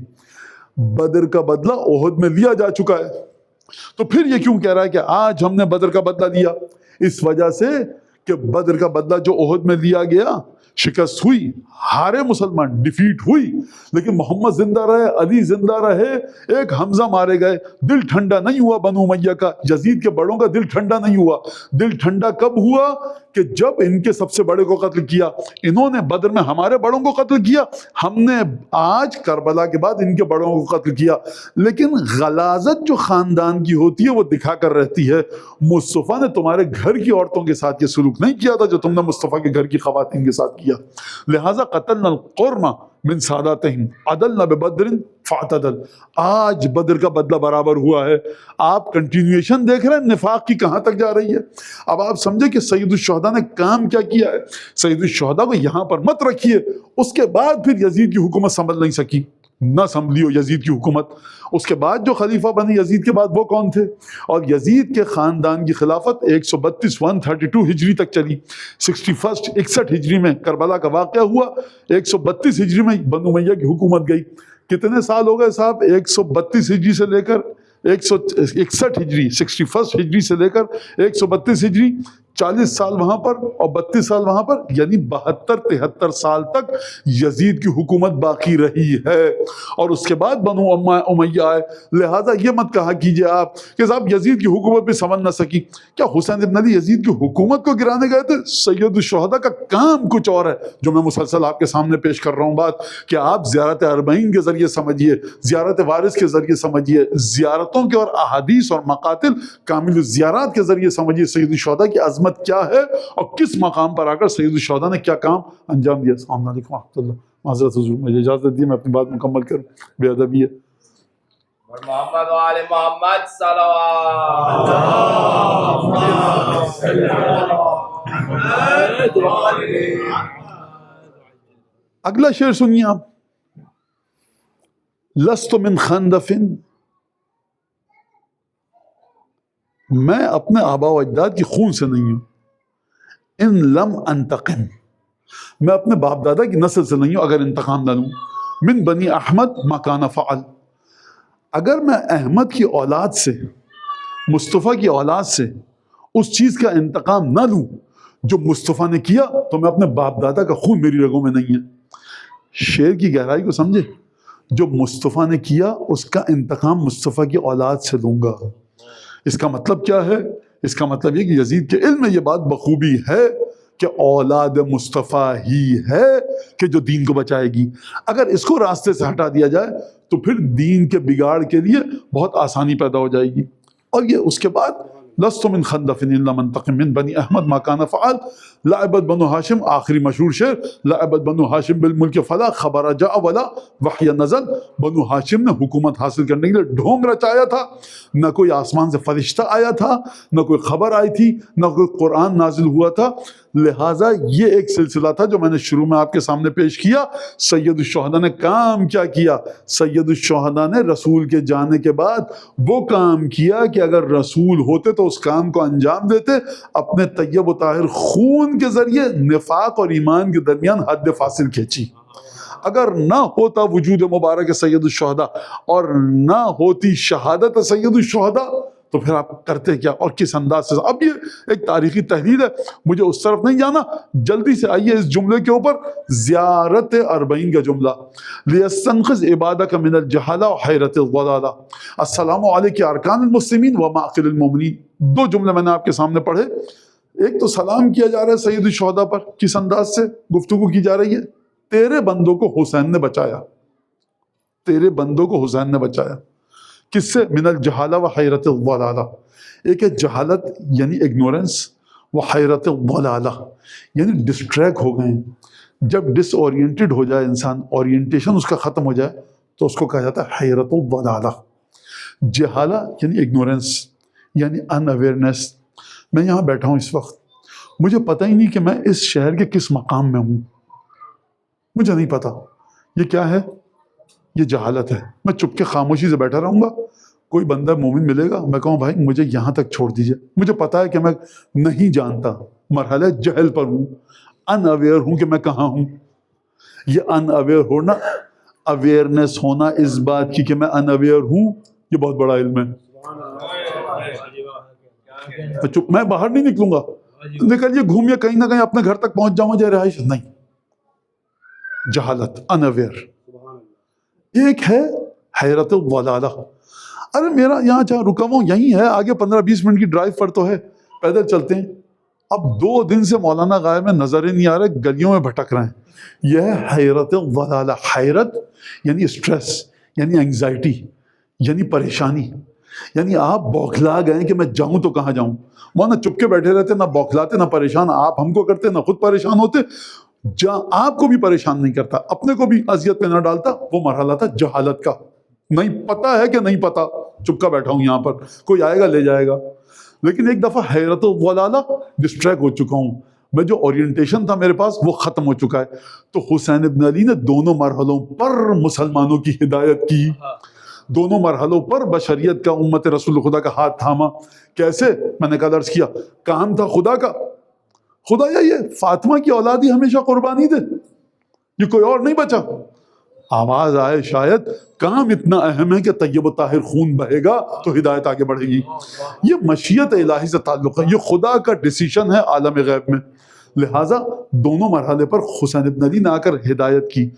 بدر کا بدلہ احد میں لیا جا چکا ہے. تو پھر یہ کیوں کہہ رہا ہے کہ آج ہم نے بدر کا بدلہ لیا؟ اس وجہ سے کہ بدر کا بدلہ جو احد میں لیا گیا، شکست ہوئی، ہارے مسلمان، ڈیفیٹ ہوئی، لیکن محمد زندہ رہے، علی زندہ رہے، ایک حمزہ مارے گئے، دل ٹھنڈا نہیں ہوا بنو امیہ کا، یزید کے بڑوں کا دل ٹھنڈا نہیں ہوا۔ دل ٹھنڈا کب ہوا؟ کہ جب ان کے سب سے بڑے کو قتل کیا، انہوں نے بدر میں ہمارے بڑوں کو قتل کیا، ہم نے آج کربلا کے بعد ان کے بڑوں کو قتل کیا۔ لیکن غلاظت جو خاندان کی ہوتی ہے وہ دکھا کر رہتی ہے۔ مصطفیٰ نے تمہارے گھر کی عورتوں کے ساتھ یہ سلوک نہیں کیا تھا جو تم نے مصطفیٰ کے گھر کی خواتین کے ساتھ کیا۔ لہذا قتلنا القرم من ساداتہم عدلنا ببدر فاعتدل۔ آج بدر کا بدلہ برابر ہوا ہے۔ آپ کنٹینیویشن دیکھ رہے ہیں نفاق کی کہاں تک جا رہی ہے۔ اب آپ سمجھے کہ سید الشہداء نے کام کیا کیا ہے۔ سید الشہداء کو یہاں پر مت رکھیے، اس کے بعد پھر یزید کی حکومت سنبھل نہیں سکی، نہ سنبھلی ہو یزید کی حکومت۔ اس کے بعد جو خلیفہ بنے یزید کے بعد وہ کون تھے؟ اور یزید کے خاندان کی خلافت 132 ہجری تک چلی۔ 61 ہجری میں کربلا کا واقعہ ہوا، 132 ہجری میں بنو امیہ کی حکومت گئی۔ کتنے سال ہو گئے صاحب؟ 132 ہجری سے لے کر 161 ہجری، 61 ہجری سے لے کر 132 ہجری، 40 سال وہاں پر اور 32 سال وہاں پر، یعنی 72-73 سال تک یزید کی حکومت باقی رہی ہے۔ اور اس کے بعد بنو امیہ آئے۔ لہذا یہ مت کہا کیجئے آپ کہ صاحب یزید کی حکومت بھی سمجھ نہ سکی۔ کیا حسین ابن علی یزید کی حکومت کو گرانے گئے تھے؟ سید الشہداء کا کام کچھ اور ہے، جو میں مسلسل آپ کے سامنے پیش کر رہا ہوں بات، کہ آپ زیارت اربعین کے ذریعے سمجھیے، زیارت وارث کے ذریعے سمجھیے، زیارتوں کے اور احادیث اور مقاتل کامل الزیارات کے ذریعے سمجھیے سید الشہداء کی عظمت کیا ہے اور کس مقام پر آ کر سید الشہداء نے کیا کام انجام دیا۔ السلام علیکم ورحمۃ اللہ۔ معذرت حضور، مجھے اجازت دی میں اپنی بات مکمل کروں، بے ادبی ہے۔ محمد و آل محمد صلوات۔ اگلا شعر سنیے آپ۔ لست من خندف، میں اپنے آبا و اجداد کی خون سے نہیں ہوں۔ ان لم انتقم، میں اپنے باپ دادا کی نسل سے نہیں ہوں اگر انتقام نہ لوں۔ من بنی احمد ما کان فعل، اگر میں احمد کی اولاد سے، مصطفیٰ کی اولاد سے اس چیز کا انتقام نہ لوں جو مصطفیٰ نے کیا، تو میں اپنے باپ دادا کا خون میری رگوں میں نہیں ہے۔ شعر کی گہرائی کو سمجھے، جو مصطفیٰ نے کیا اس کا انتقام مصطفیٰ کی اولاد سے لوں گا۔ اس کا مطلب کیا ہے؟ اس کا مطلب یہ کہ یزید کے علم میں یہ بات بخوبی ہے کہ اولاد مصطفیٰ ہی ہے کہ جو دین کو بچائے گی۔ اگر اس کو راستے سے ہٹا دیا جائے تو پھر دین کے بگاڑ کے لیے بہت آسانی پیدا ہو جائے گی۔ اور یہ اس کے بعد لست من خندف الا منتقم من بنی احمد ما کان فعل لعبت بنو ہاشم، آخری مشہور شعر، لعبت بنو ہاشم بالملک فلا خبر جاء ولا وحی نزل۔ بنو ہاشم نے حکومت حاصل کرنے کے لیے ڈھونگ رچایا تھا، نہ کوئی آسمان سے فرشتہ آیا تھا، نہ کوئی خبر آئی تھی، نہ کوئی قرآن نازل ہوا تھا۔ لہٰذا یہ ایک سلسلہ تھا جو میں نے شروع میں آپ کے سامنے پیش کیا۔ سید الشہداء نے کام کیا کیا؟ سید الشہداء نے رسول کے جانے کے بعد وہ کام کیا کہ اگر رسول ہوتے تو اس کام کو انجام دیتے، اپنے طیب و طاہر خون کے ذریعے نفاق اور ایمان کے درمیان حد فاصل کھینچی۔ اگر نہ ہوتا وجود مبارک سید الشہداء اور نہ ہوتی شہادت سید الشہداء تو پھر آپ کرتے کیا اور کس انداز سے؟ اب یہ ایک تاریخی تحلیل ہے، مجھے اس طرف نہیں جانا، جلدی سے آئیے اس جملے کے اوپر، زیارت اربعین کا جملہ، لیستنقذ عبادک من الجہالہ وحیرت الضلالہ، السلام علیک ارکان المسلمین و معقل المومنین۔ دو جملے میں نے آپ کے سامنے پڑھے۔ ایک تو سلام کیا جا رہا ہے سید الشہداء پر، کس انداز سے گفتگو کی جا رہی ہے؟ تیرے بندوں کو حسین نے بچایا، تیرے بندوں کو حسین نے بچایا۔ کس سے؟ من الجہالہ و حیرت الضلالہ۔ ایک ہے جہالت یعنی اگنورنس، و حیرت الضلالہ یعنی ڈسٹریکٹ ہو گئے ہیں۔ جب ڈس اورینٹڈ ہو جائے انسان، اورینٹیشن اس کا ختم ہو جائے تو اس کو کہا جاتا ہے حیرت الضلالہ۔ جہالہ یعنی اگنورنس، یعنی ان اویئرنیس۔ میں یہاں بیٹھا ہوں اس وقت، مجھے پتہ ہی نہیں کہ میں اس شہر کے کس مقام میں ہوں، مجھے نہیں پتا۔ یہ کیا ہے؟ یہ جہالت ہے۔ میں چپ کے خاموشی سے بیٹھا رہوں گا، کوئی بندہ مومن ملے گا، میں کہوں بھائی مجھے یہاں تک چھوڑ دیجئے، مجھے پتا ہے کہ میں نہیں جانتا، مرحلہ جہل پر ہوں، ان اویئر ہوں کہ میں کہاں ہوں۔ یہ ان اویئر ہونا، اویئرنیس ہونا اس بات کی کہ میں ان اویئر ہوں، یہ بہت بڑا علم ہے۔ چپ، میں باہر نہیں نکلوں گا، نکلیے گھومیے کہیں نہ کہیں اپنے گھر تک پہنچ جاؤں گا رہائش نہیں. جہالت، انویئر. ایک ہے حیرت الضلالہ. ارے میرا یہاں جہاں رکا ہوں یہیں ہے، آگے 15-20 منٹ کی ڈرائیو پر تو ہے، پیدل چلتے ہیں. اب 2 دن سے مولانا غائب میں نظر ہی نہیں آ رہے، گلیوں میں بھٹک رہے ہیں. یہ ہے حیرت الضلالہ. حیرت یعنی اسٹریس، یعنی انگزائٹی، یعنی پریشانی. یعنی آپ بوکھلا گئے کہ میں جاؤں تو کہاں جاؤں. مولانا چپ کے بیٹھے رہتے، نہ بوکھلاتے نہ پریشان. آپ ہم کو کرتے نہ خود پریشان ہوتے. جہاں آپ کو بھی پریشان نہیں کرتا، اپنے کو بھی اذیت میں نہ ڈالتا. وہ مرحلہ تھا جہالت کا. نہیں پتا ہے کہ نہیں پتا، چپ کا بیٹھا ہوں یہاں پر، کوئی آئے گا لے جائے گا. لیکن ایک دفعہ حیرت الضلالہ، ڈسٹریکٹ ہو چکا ہوں میں، جو اورینٹیشن تھا میرے پاس وہ ختم ہو چکا ہے. تو حسین ابن علی نے دونوں مرحلوں پر مسلمانوں کی ہدایت کی، دونوں مرحلوں پر بشریت کا، امت رسول خدا کا ہاتھ تھاما. کیسے؟ میں نے کہا عرض کیا، کام تھا خدا کا. خدا یہ فاطمہ کی اولاد ہی ہمیشہ قربانی دے، یہ کوئی اور نہیں بچا. آواز آئے شاید، کام اتنا اہم ہے کہ طیب و طاہر خون بہے گا تو ہدایت آگے بڑھے گی. یہ مشیت الہی سے تعلق ہے، یہ خدا کا ڈیسیشن ہے عالم غیب میں. لہٰذا دونوں مرحلے پر حسین ابن علی نے آ کر ہدایت کی.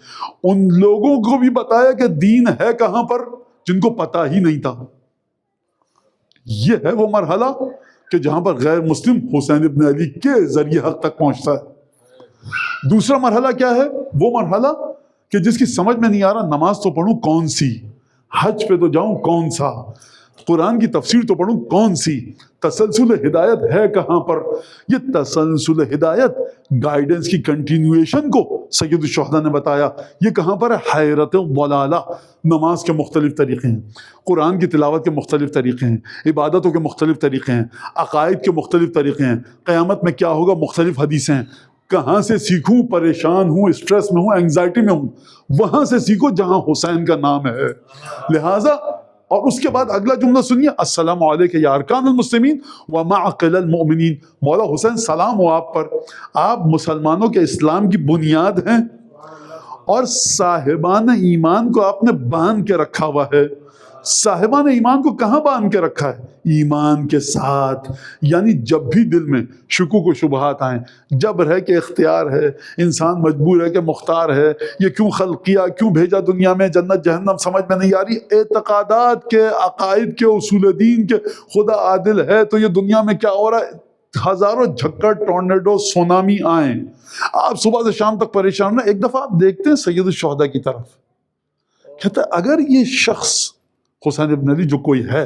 ان لوگوں کو بھی بتایا کہ دین ہے کہاں پر جن کو پتا ہی نہیں تھا. یہ ہے وہ مرحلہ کہ جہاں پر غیر مسلم حسین ابن علی کے ذریعے حق تک پہنچتا ہے. دوسرا مرحلہ کیا ہے؟ وہ مرحلہ کہ جس کی سمجھ میں نہیں آ رہا، نماز تو پڑھوں کون سی، حج پہ تو جاؤں کون سا، قرآن کی تفسیر تو پڑھوں کون سی، تسلسل ہدایت ہے کہاں پر. یہ تسلسل ہدایت، گائیڈنس کی کنٹینویشن کو سید الشہداء نے بتایا. یہ کہاں پر ہے؟ حیرت الضلالہ. نماز کے مختلف طریقے ہیں، قرآن کی تلاوت کے مختلف طریقے ہیں، عبادتوں کے مختلف طریقے ہیں، عقائد کے مختلف طریقے ہیں، قیامت میں کیا ہوگا مختلف حدیثیں ہیں. کہاں سے سیکھوں؟ پریشان ہوں، اسٹریس میں ہوں، انگزائٹی میں ہوں، وہاں سے سیکھو جہاں حسین کا نام ہے. لہٰذا اور اس کے بعد اگلا جملہ سنیے، السلام علیک یا ارکان المسلمین و معقل المؤمنین. مولا حسین سلام ہو آپ پر، آپ مسلمانوں کے اسلام کی بنیاد ہیں اور صاحبان ایمان کو آپ نے باندھ کے رکھا ہوا ہے. صاحبان ایمان کو کہاں باندھ کے رکھا ہے؟ ایمان کے ساتھ. یعنی جب بھی دل میں شکوک و شبہات آئیں، جبر ہے کہ اختیار ہے، انسان مجبور ہے کہ مختار ہے، یہ کیوں خلق کیا، کیوں بھیجا دنیا میں، جنت جہنم سمجھ میں نہیں آ رہی، اعتقادات کے، عقائد کے، اصول دین کے، خدا عادل ہے تو یہ دنیا میں کیا ہو رہا ہے، ہزاروں جھکڑ، ٹورنیڈو، سونامی آئیں، آپ صبح سے شام تک پریشان ہیں. ایک دفعہ آپ دیکھتے ہیں سید الشہداء کی طرف، کہتا ہے اگر یہ شخص حسین ابن علی جو کوئی ہے،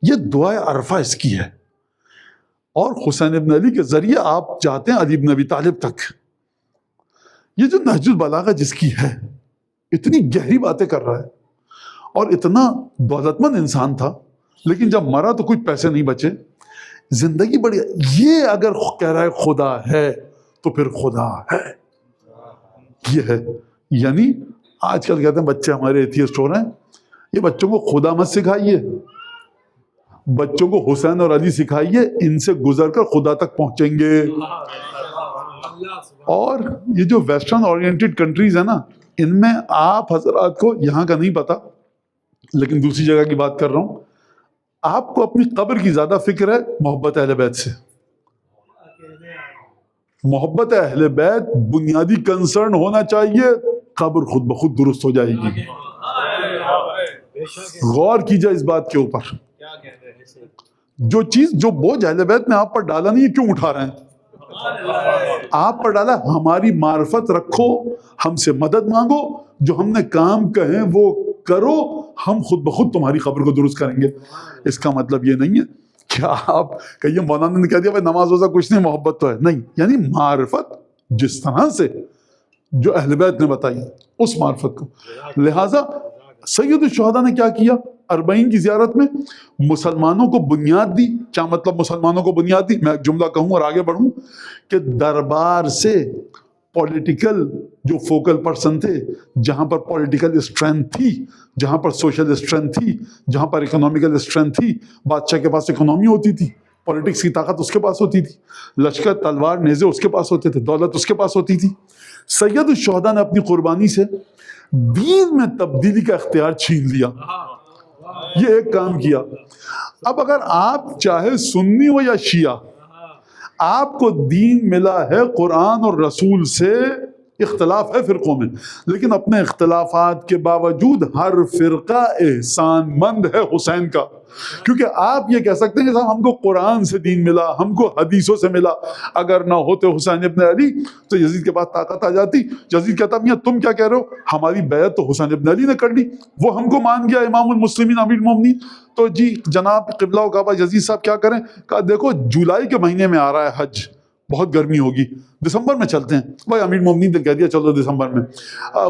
یہ دعائے عرفہ اس کی ہے، اور حسین ابن علی کے ذریعے آپ جاتے ہیں علی بن ابی طالب تک. یہ جو نہج البلاغہ جس کی ہے، اتنی گہری باتیں کر رہا ہے، اور اتنا دولت مند انسان تھا، لیکن جب مرا تو کچھ پیسے نہیں بچے، زندگی بڑی. یہ اگر کہہ رہا ہے خدا ہے تو پھر خدا ہے. یہ ہے. یعنی آج کل کہتے ہیں بچے ہمارے ایتھیسٹ ہو رہے ہیں، یہ بچوں کو خدا مت سکھائیے، بچوں کو حسین اور علی سکھائیے، ان سے گزر کر خدا تک پہنچیں گے. اور یہ جو ویسٹرن اورینٹڈ کنٹریز ہیں نا، ان میں آپ حضرات کو یہاں کا نہیں پتا، لیکن دوسری جگہ کی بات کر رہا ہوں، آپ کو اپنی قبر کی زیادہ فکر ہے محبت اہل بیت سے. محبت اہل بیت بنیادی کنسرن ہونا چاہیے، قبر خود بخود درست ہو جائے گی. غور کیجئے اس بات کے اوپر، جو چیز، جو بوجھ اہل بیت نے آپ پر ڈالا نہیں ہے، کیوں اٹھا رہے ہیں؟ آپ پر ڈالا ہماری معرفت رکھو، ہم سے مدد مانگو، جو ہم نے کام کہیں وہ کرو، ہم خود بخود تمہاری قبر کو درست کریں گے. اس کا مطلب یہ نہیں ہے کہ آپ کہیے مولانا نے کہہ دیا بھائی نماز روزہ کچھ نہیں، محبت تو ہے. نہیں، یعنی معرفت جس طرح سے جو اہل بیت نے بتائی اس معرفت کو. لہٰذا سید الشہداء نے کیا کیا؟ 40 کی زیارت میں مسلمانوں کو بنیاد دی. کیا مطلب مسلمانوں کو بنیاد دی؟ میں ایک جملہ کہوں اور آگے بڑھوں کہ دربار سے پولیٹیکل جو فوکل پرسن تھے، جہاں پر پولیٹیکل اسٹرینتھ تھی، جہاں پر سوشل اسٹرینتھ تھی، جہاں پر اکنامیکل اسٹرینتھ تھی، بادشاہ کے پاس اکنامی ہوتی تھی، پولیٹکس کی طاقت اس کے پاس ہوتی تھی، لشکر، تلوار، نیزے اس کے پاس ہوتے تھے، دولت اس کے پاس ہوتی تھی. سید الشہداء نے اپنی قربانی سے دین میں تبدیلی کا اختیار چھین لیا. یہ ایک کام کیا. اب اگر آپ چاہے سنی ہو یا شیعہ، آپ کو دین ملا ہے قرآن اور رسول سے، اختلاف ہے فرقوں میں، لیکن اپنے اختلافات کے باوجود ہر فرقہ احسان مند ہے حسین کا، کیونکہ آپ یہ کہہ سکتے ہیں کہ صاحب ہم کو قرآن سے دین ملا، ہم کو حدیثوں سے ملا، اگر نہ ہوتے حسین ابن علی تو یزید کے پاس طاقت آ جاتی، یزید کہتا میاں تم کیا کہہ رہے ہو، ہماری بیعت تو حسین ابن علی نے کر لی، وہ ہم کو مان گیا امام المسلمین امیر المومنین، تو جی جناب قبلہ و کعبہ یزید صاحب کیا کریں، کہا دیکھو جولائی کے مہینے میں آ رہا ہے حج، بہت گرمی ہوگی، دسمبر میں چلتے ہیں۔ بھائی امیر المومنین نے کہہ دیا چلو دسمبر میں۔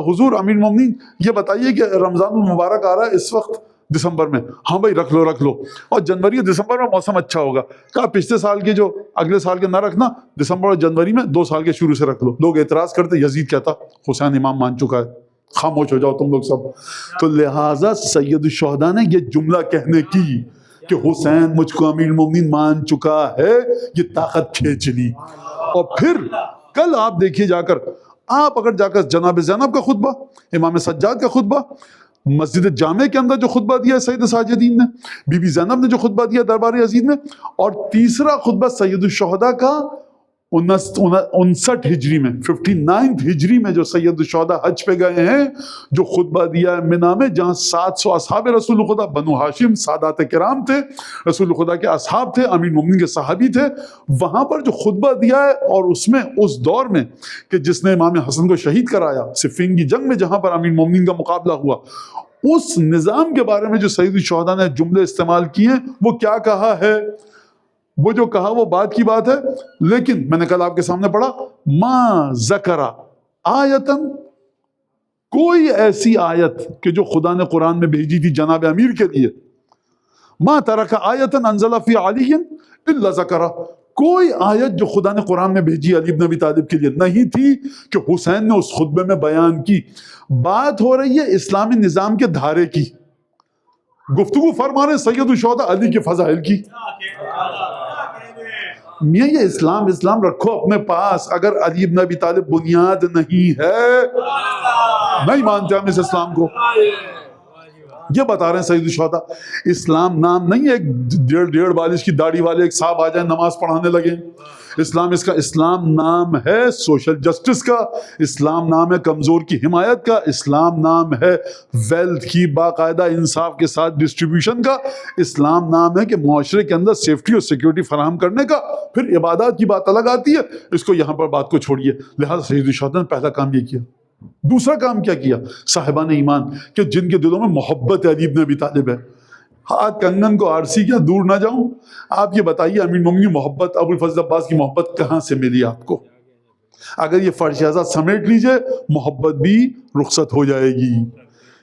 حضور امیر المومنین یہ بتائیے کہ رمضان المبارک آ رہا ہے اس وقت دسمبر میں، ہاں بھائی رکھ لو، اور جنوری اور دسمبر میں موسم اچھا ہوگا، کہا پچھلے سال کے جو اگلے سال کے نہ رکھنا، دسمبر اور جنوری میں 2 سال کے شروع سے رکھ لو۔ لوگ اعتراض کرتے، یزید کہتا حسین امام مان چکا ہے، خاموش ہو جاؤ تم لوگ سب۔ تو لہٰذا سید الشہداء نے یہ جملہ کہنے کی کہ حسین مجھ کو امیر المومنین مان چکا ہے، یہ طاقت کھینچ لی۔ اور پھر کل آپ دیکھیے جا کر، آپ اگر جا کر جناب زینب کا خطبہ، امام سجاد کا خطبہ، مسجد جامع کے اندر جو خطبہ دیا ہے سید ساجدین نے، بی بی زینب نے جو خطبہ دیا دربار عزیز میں، اور تیسرا خطبہ سید الشہداء کا 59 ہجری میں، 59 ہجری میں جو سید الشہداء حج پہ گئے ہیں، جو خطبہ دیا ہے منا میں، جہاں 700 اصحاب رسول خدا، بنو ہاشم سادات کرام تھے، رسول خدا کے اصحاب تھے، امیر المومنین کے صحابی تھے، وہاں پر جو خطبہ دیا ہے، اور اس میں اس دور میں کہ جس نے امام حسن کو شہید کرایا صفین کی جنگ میں، جہاں پر امیر المومنین کا مقابلہ ہوا، اس نظام کے بارے میں جو سید الشہداء نے جملے استعمال کیے ہیں، وہ کیا کہا ہے، وہ جو کہا وہ بات کی بات ہے، لیکن میں نے کل آپ کے سامنے پڑھا، ما ذکر آیتن، کوئی ایسی آیت کہ جو خدا نے قرآن میں بھیجی تھی جناب امیر کے لیے، ما ترک آیتن انزل فی علی الا ذکر، کوئی آیت جو خدا نے قرآن میں بھیجی علی بن ابی طالب کے لیے نہیں تھی کہ حسین نے اس خطبے میں بیان کی۔ بات ہو رہی ہے اسلامی نظام کے دھارے کی، گفتگو فرما رہے سید الشہداء علی کے فضائل کی۔ میاں یہ اسلام رکھو اپنے پاس، اگر علی بن ابی طالب بنیاد نہیں ہے، نہیں مانتے ہم اس اسلام کو۔ یہ بتا رہے ہیں سید الشہداء، اسلام نام نہیں ہے ایک 1.5 بالش کی داڑھی والے ایک صاحب آ جائیں نماز پڑھانے لگے۔ اسلام نام ہے سوشل جسٹس کا، اسلام نام ہے کمزور کی حمایت کا، اسلام نام ہے ویلتھ کی باقاعدہ انصاف کے ساتھ ڈسٹریبیوشن کا، اسلام نام ہے کہ معاشرے کے اندر سیفٹی اور سیکیورٹی فراہم کرنے کا۔ پھر عبادات کی بات الگ آتی ہے، اس کو یہاں پر بات کو چھوڑیے۔ لہٰذا سید الشہداء نے پہلا کام یہ کیا۔ دوسرا کام کیا کیا؟ صاحبان ایمان کہ جن کے دلوں میں محبت علی بن ابی طالب ہے، ہاتھ کنگن کو آرسی کیا دور نہ جاؤں، آپ یہ بتائیے امیر المومنین محبت، ابو الفضل عباس کی محبت کہاں سے ملی آپ کو؟ اگر یہ فرش اعزاز سمیٹ لیجئے، محبت بھی رخصت ہو جائے گی۔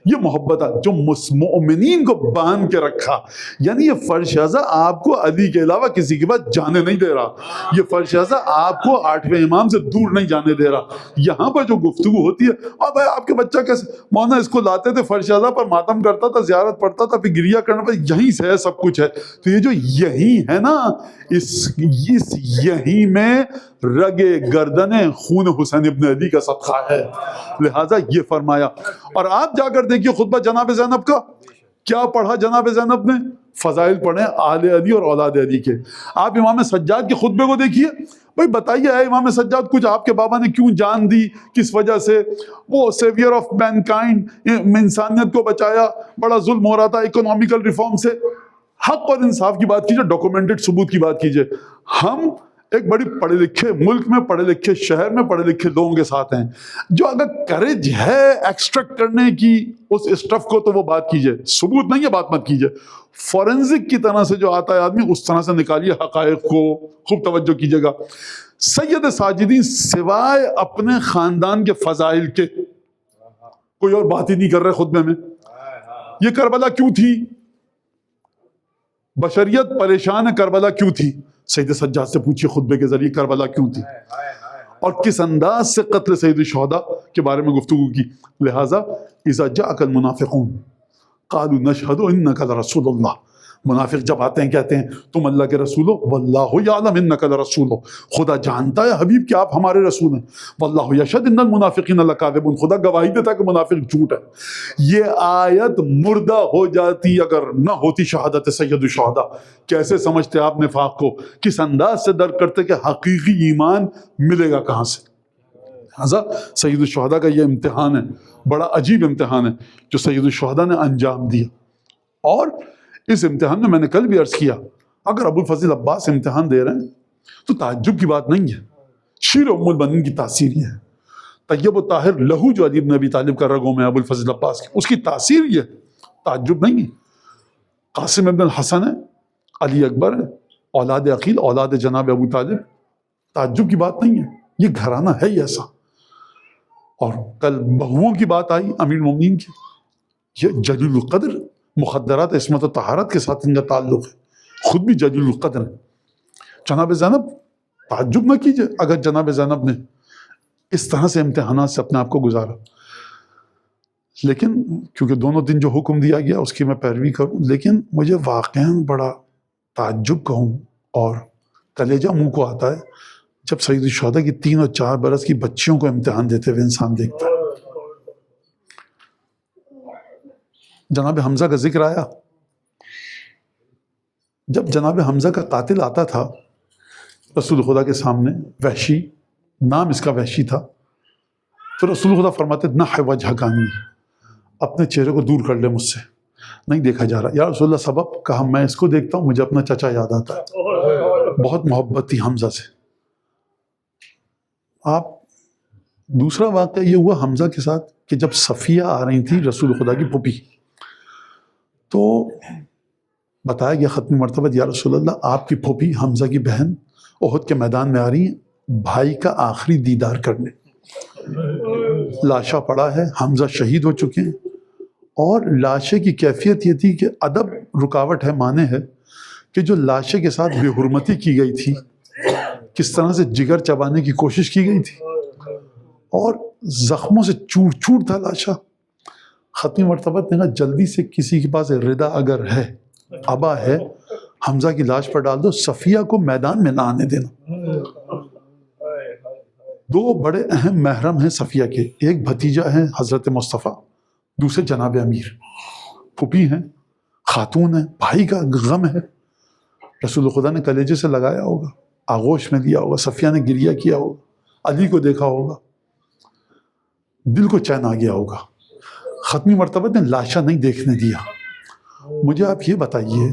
یہ محبت جو مومنین کو باندھ کے رکھا، یعنی یہ فرش اعزاز آپ کو علی کے علاوہ کسی کے پاس جانے نہیں دے رہا، یہ فرش اعزاز آپ کو 8ویں امام سے دور نہیں جانے دے رہا۔ یہاں پر جو گفتگو ہوتی ہے، اور بھائی آپ کے بچہ کیسے مولانا اس کو لاتے تھے فرش اعزاز پر ماتم کرتا تھا، زیارت پڑھتا تھا، پھر گریہ کرنا پر یہیں سے ہے سب کچھ ہے۔ تو یہ جو یہی ہے نا، اس یہی میں رگے گردن خون حسین ابن علی کا صدقہ ہے۔ لہٰذا یہ فرمایا۔ اور آپ جا کر دیکھیے خطبہ جناب زینب کا، کیا پڑھا جناب زینب نے؟ فضائل پڑھیں آل علی اور اولاد علی کے۔ آپ امام سجاد کے خطبے کو دیکھیے، بھائی بتائیے اے امام سجاد کچھ آپ کے بابا نے کیوں جان دی، کس وجہ سے؟ وہ سیویئر آف مین کائنڈ، انسانیت کو بچایا، بڑا ظلم ہو رہا تھا اکنامیکل ریفارم سے۔ حق اور انصاف کی بات کیجئے، ڈاکومنٹڈ ثبوت کی بات کیجئے۔ ہم ایک بڑی پڑھے لکھے ملک میں، پڑھے لکھے شہر میں، پڑھے لکھے لوگوں کے ساتھ ہیں، جو اگر کریج ہے ایکسٹریکٹ کرنے کی اس اسٹف کو تو وہ بات کیجئے، ثبوت نہیں ہے بات مت کیجئے۔ فورنزک کی طرح سے جو آتا ہے آدمی، اس طرح سے نکالیے حقائق کو، خوب توجہ کیجئے گا۔ سید ساجدین سوائے اپنے خاندان کے فضائل کے کوئی اور بات ہی نہیں کر رہے خطبے میں۔ یہ کربلا کیوں تھی؟ بشریت پریشان ہے، کربلا کیوں تھی؟ سید سجاد سے پوچھیے خطبے کے ذریعے کربلا کیوں تھی، اور کس انداز سے قتل سید الشہداء کے بارے میں گفتگو کی۔ لہٰذا اذا جاءک المنافقون قالوا نشهد انک لرسول اللہ منافق جب آتے ہیں کہتے ہیں تم اللہ کے رسول ہو، واللہ یعلم انک لرسول ہو، خدا جانتا ہے حبیب کہ آپ ہمارے رسول ہیں، واللہ یشہد ان المنافقین لکاذبون، خدا گواہی دیتا ہے کہ منافق جھوٹ ہے۔ یہ آیت مردہ ہو جاتی اگر نہ ہوتی شہادت سید الشہداء۔ کیسے سمجھتے آپ نفاق کو، کس انداز سے درک کرتے کہ حقیقی ایمان ملے گا کہاں سے۔ لہٰذا سید الشہداء کا یہ امتحان ہے، بڑا عجیب امتحان ہے جو سید الشہداء نے انجام دیا۔ اور اس امتحان میں نے کل بھی عرض کیا، اگر ابو الفضل عباس امتحان دے رہے ہیں تو تعجب کی بات نہیں ہے، شیر ام المؤمنین کی تاثیر یہ ہے۔ طیب و طاہر لہو جو علی بن ابی طالب کا رگوں میں ابو الفضل عباس کی، اس کی تاثیر یہ ہے، تعجب نہیں ہے۔ قاسم ابن الحسن ہے، علی اکبر ہے، اولاد عقیل، اولاد جناب ابو طالب، تعجب کی بات نہیں ہے، یہ گھرانہ ہے ہی ایسا۔ اور کل بہوؤں کی بات آئی امیر المومنین کی، یہ جلیل القدر، مخدرات عصمت و طہارت کے ساتھ ان کا تعلق ہے، خود بھی جلیل القدر ہے۔ جناب زینب، تعجب نہ کیجئے اگر جناب زینب نے اس طرح سے امتحانات سے اپنے آپ کو گزارا، لیکن کیونکہ دونوں دن جو حکم دیا گیا اس کی میں پیروی کروں، لیکن مجھے واقعاً بڑا تعجب کہوں اور کلیجہ منہ کو آتا ہے جب سید الشہداء کی 3 اور 4 برس کی بچیوں کو امتحان دیتے ہوئے انسان دیکھتا ہے۔ جناب حمزہ کا ذکر آیا، جب جناب حمزہ کا قاتل آتا تھا رسول خدا کے سامنے، وحشی نام اس کا وحشی تھا، تو رسول خدا فرماتے نح وجہک عنی، اپنے چہرے کو دور کر لے مجھ سے، نہیں دیکھا جا رہا۔ یا رسول اللہ سبب کہا، میں اس کو دیکھتا ہوں مجھے اپنا چچا یاد آتا ہے، بہت محبت تھی حمزہ سے۔ آپ دوسرا واقعہ یہ ہوا حمزہ کے ساتھ کہ جب صفیہ آ رہی تھی رسول خدا کی پھوپھی، تو بتایا گیا ختم مرتبہ یا رسول اللہ آپ کی پھوپھی حمزہ کی بہن احد کے میدان میں آ رہی ہیں بھائی کا آخری دیدار کرنے، لاشا پڑا ہے، حمزہ شہید ہو چکے ہیں، اور لاشے کی کیفیت یہ تھی کہ ادب رکاوٹ ہے، مانے ہے کہ جو لاشے کے ساتھ بے حرمتی کی گئی تھی، کس طرح سے جگر چبانے کی کوشش کی گئی تھی، اور زخموں سے چور چور تھا لاشا۔ ختمی مرتبہ نے کہا جلدی سے کسی کے پاس ردا اگر ہے، ابا ہے، حمزہ کی لاش پر ڈال دو، صفیہ کو میدان میں نہ آنے دینا۔ 2 بڑے اہم محرم ہیں صفیہ کے، ایک بھتیجا ہے حضرت مصطفیٰ، دوسرے جناب امیر، پھوپھی ہیں، خاتون ہیں، بھائی کا غم ہے۔ رسول خدا نے کلیجے سے لگایا ہوگا، آغوش میں دیا ہوگا، صفیہ نے گریہ کیا ہوگا، علی کو دیکھا ہوگا، دل کو چین آ گیا ہوگا۔ ختمی مرتبہ نے لاشا نہیں دیکھنے دیا۔ مجھے آپ یہ بتائیے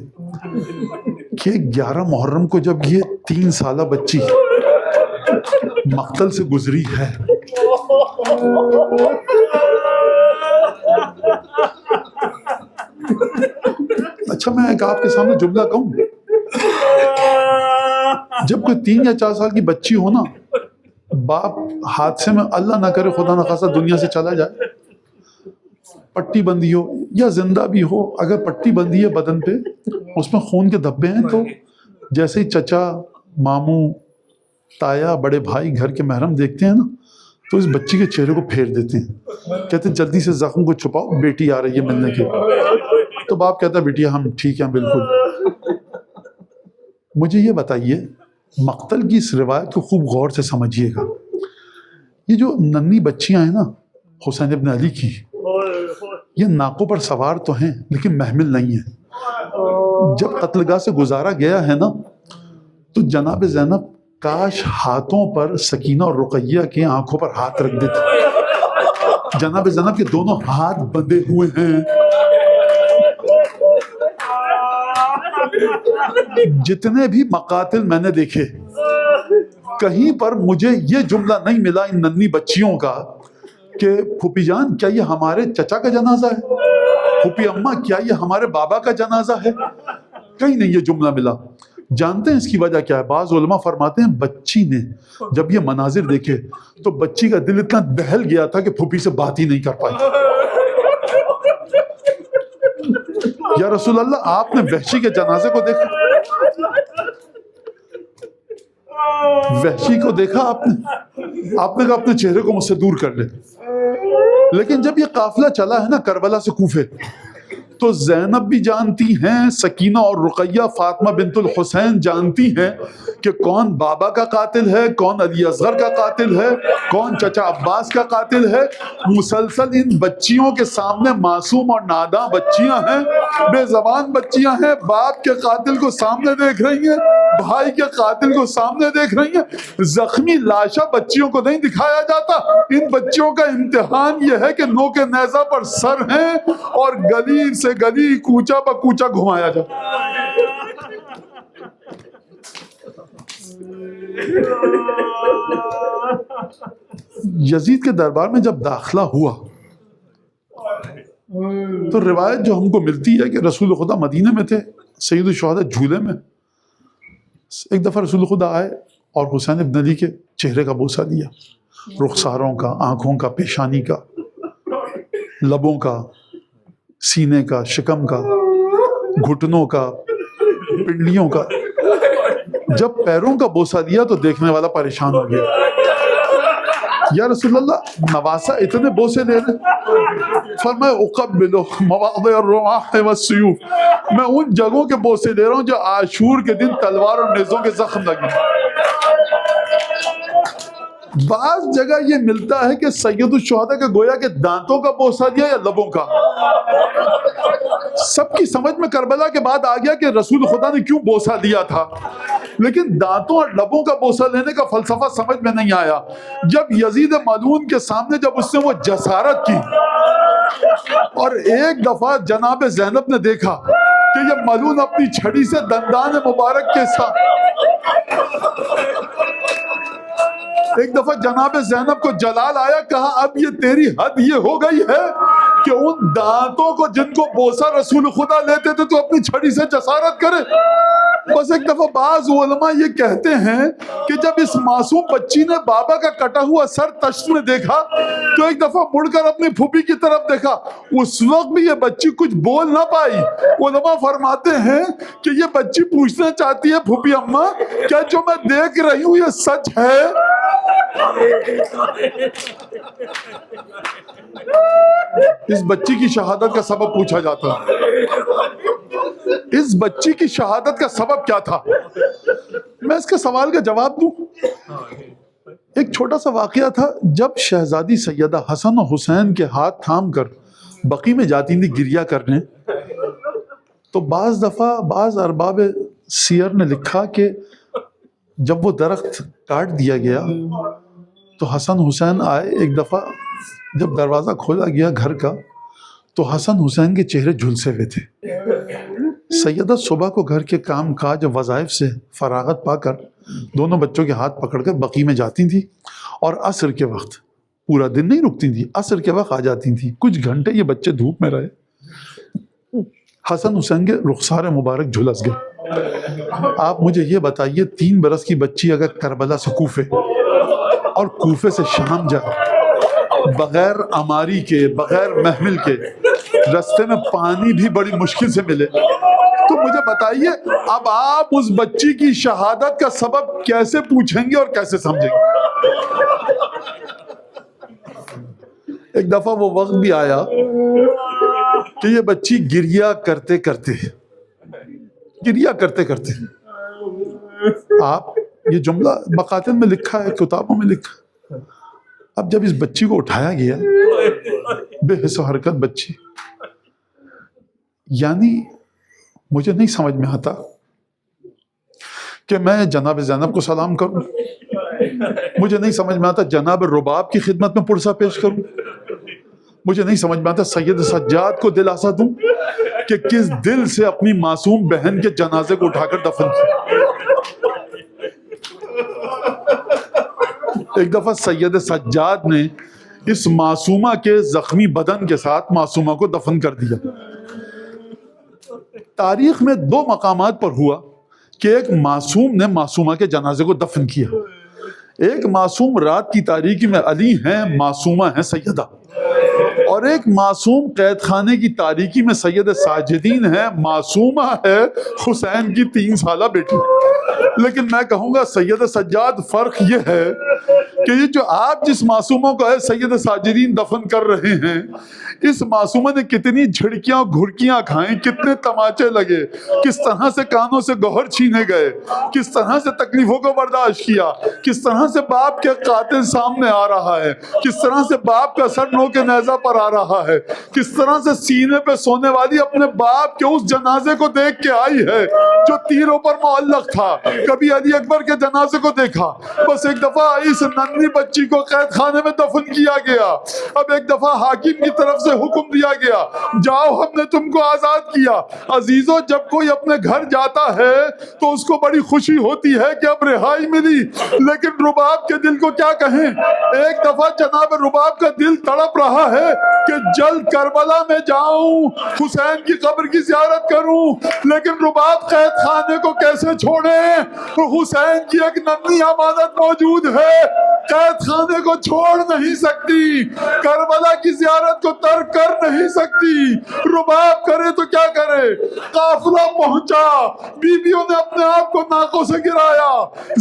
کہ 11 محرم کو جب یہ 3 سالہ بچی مقتل سے گزری ہے، اچھا میں ایک آپ کے سامنے جملہ کہوں، جب کوئی 3 یا 4 سال کی بچی ہو نا، باپ حادثے میں اللہ نہ کرے خدا نخواستہ دنیا سے چلا جائے، پٹی بندی ہو یا زندہ بھی ہو، اگر پٹی بندی ہے بدن پہ، اس میں خون کے دھبے ہیں، تو جیسے ہی چچا، ماموں، تایا، بڑے بھائی، گھر کے محرم دیکھتے ہیں نا، تو اس بچی کے چہرے کو پھیر دیتے ہیں، کہتے ہیں جلدی سے زخم کو چھپاؤ، بیٹی آ رہی ہے ملنے کے۔ تو باپ کہتا ہے بیٹیا ہم ٹھیک ہیں بالکل۔ مجھے یہ بتائیے، مقتل کی اس روایت کو خوب غور سے سمجھیے گا، یہ جو ننھی بچیاں ہیں نا حسین ابن علی کی، یہ ناقوں پر سوار تو ہیں لیکن محمل نہیں ہیں۔ جب قتل گاہ سے گزارا گیا ہے نا، تو جناب زینب کاش ہاتھوں پر سکینہ اور رقیہ کے آنکھوں پر ہاتھ رکھ دیتے۔ جناب زینب کے دونوں ہاتھ بندھے ہوئے ہیں۔ جتنے بھی مقاتل میں نے دیکھے، کہیں پر مجھے یہ جملہ نہیں ملا ان ننھی بچیوں کا کہ پھوپھی جان کیا یہ ہمارے چچا کا جنازہ ہے، پھوپھی اماں کیا یہ ہمارے بابا کا جنازہ ہے، کہیں نہیں یہ جملہ ملا۔ جانتے ہیں اس کی وجہ کیا ہے؟ بعض علماء فرماتے ہیں بچی نے جب یہ مناظر دیکھے تو بچی کا دل اتنا دہل گیا تھا کہ پھوپھی سے بات ہی نہیں کر پائی۔ یا رسول اللہ آپ نے وحشی کے جنازے کو دیکھا؟ وحشی کو دیکھا آپ نے کہا اپنے چہرے کو مجھ سے دور کر لے۔ لیکن جب یہ قافلہ چلا ہے نا کربلا سے کوفے، تو زینب بھی جانتی ہیں، سکینہ اور رقیہ فاطمہ بنت الحسین جانتی ہیں کہ کون بابا کا قاتل ہے، کون علی اصغر کا قاتل ہے، کون چچا عباس کا قاتل ہے۔ مسلسل ان بچیوں کے سامنے معصوم اور ناداں بچیاں ہیں، بے زبان بچیاں ہیں، باپ کے قاتل کو سامنے دیکھ رہی ہیں، بھائی کے قاتل کو سامنے دیکھ رہی ہیں۔ زخمی لاشا بچیوں کو نہیں دکھایا جاتا۔ ان بچیوں کا امتحان یہ ہے کہ نوک نیزہ پر سر ہیں اور گلی سے گلی، کوچا پہ کوچا گھمایا جاتا۔ یزید کے دربار میں جب داخلہ ہوا تو روایت جو ہم کو ملتی ہے کہ رسول خدا مدینہ میں تھے، سید الشہداء جھولے میں، ایک دفعہ رسول خدا آئے اور حسین ابن علی کے چہرے کا بوسہ دیا، رخساروں کا، آنکھوں کا، پیشانی کا، لبوں کا، سینے کا، شکم کا، گھٹنوں کا، پنڈلیوں کا۔ جب پیروں کا بوسہ دیا تو دیکھنے والا پریشان ہو گیا، یا رسول اللہ نواسا اتنے بوسے لے رہے؟ فرمایا اقبلو مواضع الرماح والسیوف، میں ان جگہوں کے بوسے لے رہا ہوں جو عاشور کے دن تلوار اور نیزوں کے زخم لگے۔ بعض جگہ یہ ملتا ہے کہ سید الشہداء کے گویا کے دانتوں کا بوسہ دیا یا لبوں کا۔ سب کی سمجھ میں کربلا کے بعد آ گیا کہ رسول خدا نے کیوں بوسہ دیا تھا، لیکن دانتوں اور لبوں کا بوسہ لینے کا فلسفہ سمجھ میں نہیں آیا۔ جب یزید ملعون کے سامنے جب اس نے وہ جسارت کی اور ایک دفعہ جناب زینب نے دیکھا کہ یہ ملعون اپنی چھڑی سے دندان مبارک کے ساتھ، ایک دفعہ جناب زینب کو جلال آیا، کہا اب یہ تیری حد یہ ہو گئی ہے کہ ان دانتوں کو جن کو بوسہ رسول خدا لیتے تھے تو اپنی چھڑی سے جسارت کرے۔ بس ایک دفعہ بعض علماء یہ کہتے ہیں کہ جب اس معصوم بچی نے بابا کا کٹا ہوا سر تشت میں دیکھا تو ایک دفعہ مڑ کر اپنی پھوپھی کی طرف دیکھا، اس وقت بھی یہ بچی کچھ بول نہ پائی۔ علماء فرماتے ہیں کہ یہ بچی پوچھنا چاہتی ہے، پھوپھی اماں کیا جو میں دیکھ رہی ہوں یہ سچ ہے؟ اس بچی کی شہادت کا سبب پوچھا جاتا ہے، اس بچی کی شہادت کا سبب کیا تھا؟ میں اس کے سوال کا جواب دوں۔ ایک چھوٹا سا واقعہ تھا، جب شہزادی سیدہ حسن و حسین کے ہاتھ تھام کر بقی میں جاتی تھی گریہ کرنے، تو بعض دفعہ بعض ارباب سیر نے لکھا کہ جب وہ درخت کاٹ دیا گیا تو حسن حسین آئے۔ ایک دفعہ جب دروازہ کھولا گیا گھر کا تو حسن حسین کے چہرے جھلسے ہوئے تھے۔ سیدہ صبح کو گھر کے کام کاج وظائف سے فراغت پا کر دونوں بچوں کے ہاتھ پکڑ کر بقی میں جاتی تھی اور عصر کے وقت، پورا دن نہیں رکتی تھی، عصر کے وقت آ جاتی تھی۔ کچھ گھنٹے یہ بچے دھوپ میں رہے، حسن حسین کے رخسار مبارک جھلس گئے۔ آپ مجھے یہ بتائیے 3 برس کی بچی اگر کربلا سے کوفے اور کوفے سے شام جائے بغیر اماری کے، بغیر محمل کے، رستے میں پانی بھی بڑی مشکل سے ملے، تو مجھے بتائیے اب آپ اس بچی کی شہادت کا سبب کیسے پوچھیں گے اور کیسے سمجھیں گے؟ ایک دفعہ وہ وقت بھی آیا کہ یہ بچی گریہ کرتے کرتے آپ یہ جملہ مقاتل میں لکھا ہے، کتابوں میں لکھا۔ اب جب اس بچی کو اٹھایا گیا، بے حس و حرکت بچی، یعنی مجھے نہیں سمجھ میں آتا کہ میں جناب زینب کو سلام کروں، مجھے نہیں سمجھ میں آتا جناب رباب کی خدمت میں پرسہ پیش کروں، مجھے نہیں سمجھ میں آتا سید سجاد کو دلاسا دوں کہ کس دل سے اپنی معصوم بہن کے جنازے کو اٹھا کر دفن کیا۔ ایک دفعہ سید سجاد نے اس معصومہ کے زخمی بدن کے ساتھ معصومہ کو دفن کر دیا۔ تاریخ میں 2 مقامات پر ہوا کہ ایک معصوم نے معصومہ کے جنازے کو دفن کیا۔ ایک معصوم رات کی تاریکی میں علی ہیں، معصومہ ہیں سیدہ، اور ایک معصوم قید خانے کی تاریکی میں سید ساجدین ہے، معصومہ ہے حسین کی 3 سالہ بیٹی۔ لیکن میں کہوں گا سید سجاد فرق یہ ہے کہ یہ جو آپ جس معصوموں کو ہے سید ساجدین دفن کر رہے ہیں، اس معصومہ نے کتنی جھڑکیاں گھڑکیاں کھائیں، کتنے تماچے لگے، کس طرح سے کانوں سے گوہر چھینے گئے، کس طرح سے تکلیفوں کو برداشت کیا، کس طرح سے باپ کے قاتل سامنے آ رہا ہے، کس طرح سے باپ کا سر نو کے نیزہ پر آ رہا ہے، کس طرح سے سینے پہ سونے والی اپنے باپ کے اس جنازے کو دیکھ کے آئی ہے جو تیروں پر معلق تھا۔ کبھی علی اکبر کے جنازے کو دیکھا، بس ایک دفعہ اس ننھی بچی کو قید خانے میں دفن کیا گیا، اب ایک دفعہ حاکم کی طرف سے حکم دیا گیا، جاؤ ہم نے تم کو آزاد کیا۔ عزیزو، جب کوئی اپنے گھر جاتا ہے تو اس کو بڑی خوشی ہوتی ہے کہ اب رہائی ملی، لیکن رباب کے دل کو کیا کہیں؟ ایک دفعہ جناب رباب کا دل تڑپ رہا ہے کہ جلد کربلا میں جاؤں، حسین کی قبر کی زیارت کروں، لیکن رباب قید خانے کو کیسے چھوڑے؟ حسین کی ایک ننھی امانت موجود ہے، قید خانے کو چھوڑ نہیں سکتی، کربلا کی زیارت کو ترک کر نہیں سکتی۔ رباب کرے تو کیا کرے؟ قافلہ پہنچا، بیویوں نے اپنے آپ کو ناکوں سے گرایا۔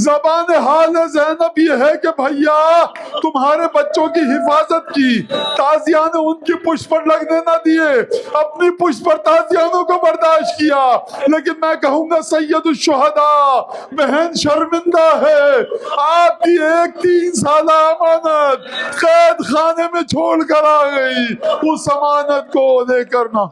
زبان حال زینب یہ ہے کہ بھیا تمہارے بچوں کی حفاظت کی، تازیانے ان کی پشت پر لگنے نہ دیے، اپنی پشت پر تازیانوں کو برداشت کیا، لیکن میں کہوں گا سید الشہداء بہن شرمندہ ہے، آپ کی ایک 3 سالہ امانت قید خانے میں چھوڑ کر آ گئی، اس امانت کو لے کر نہ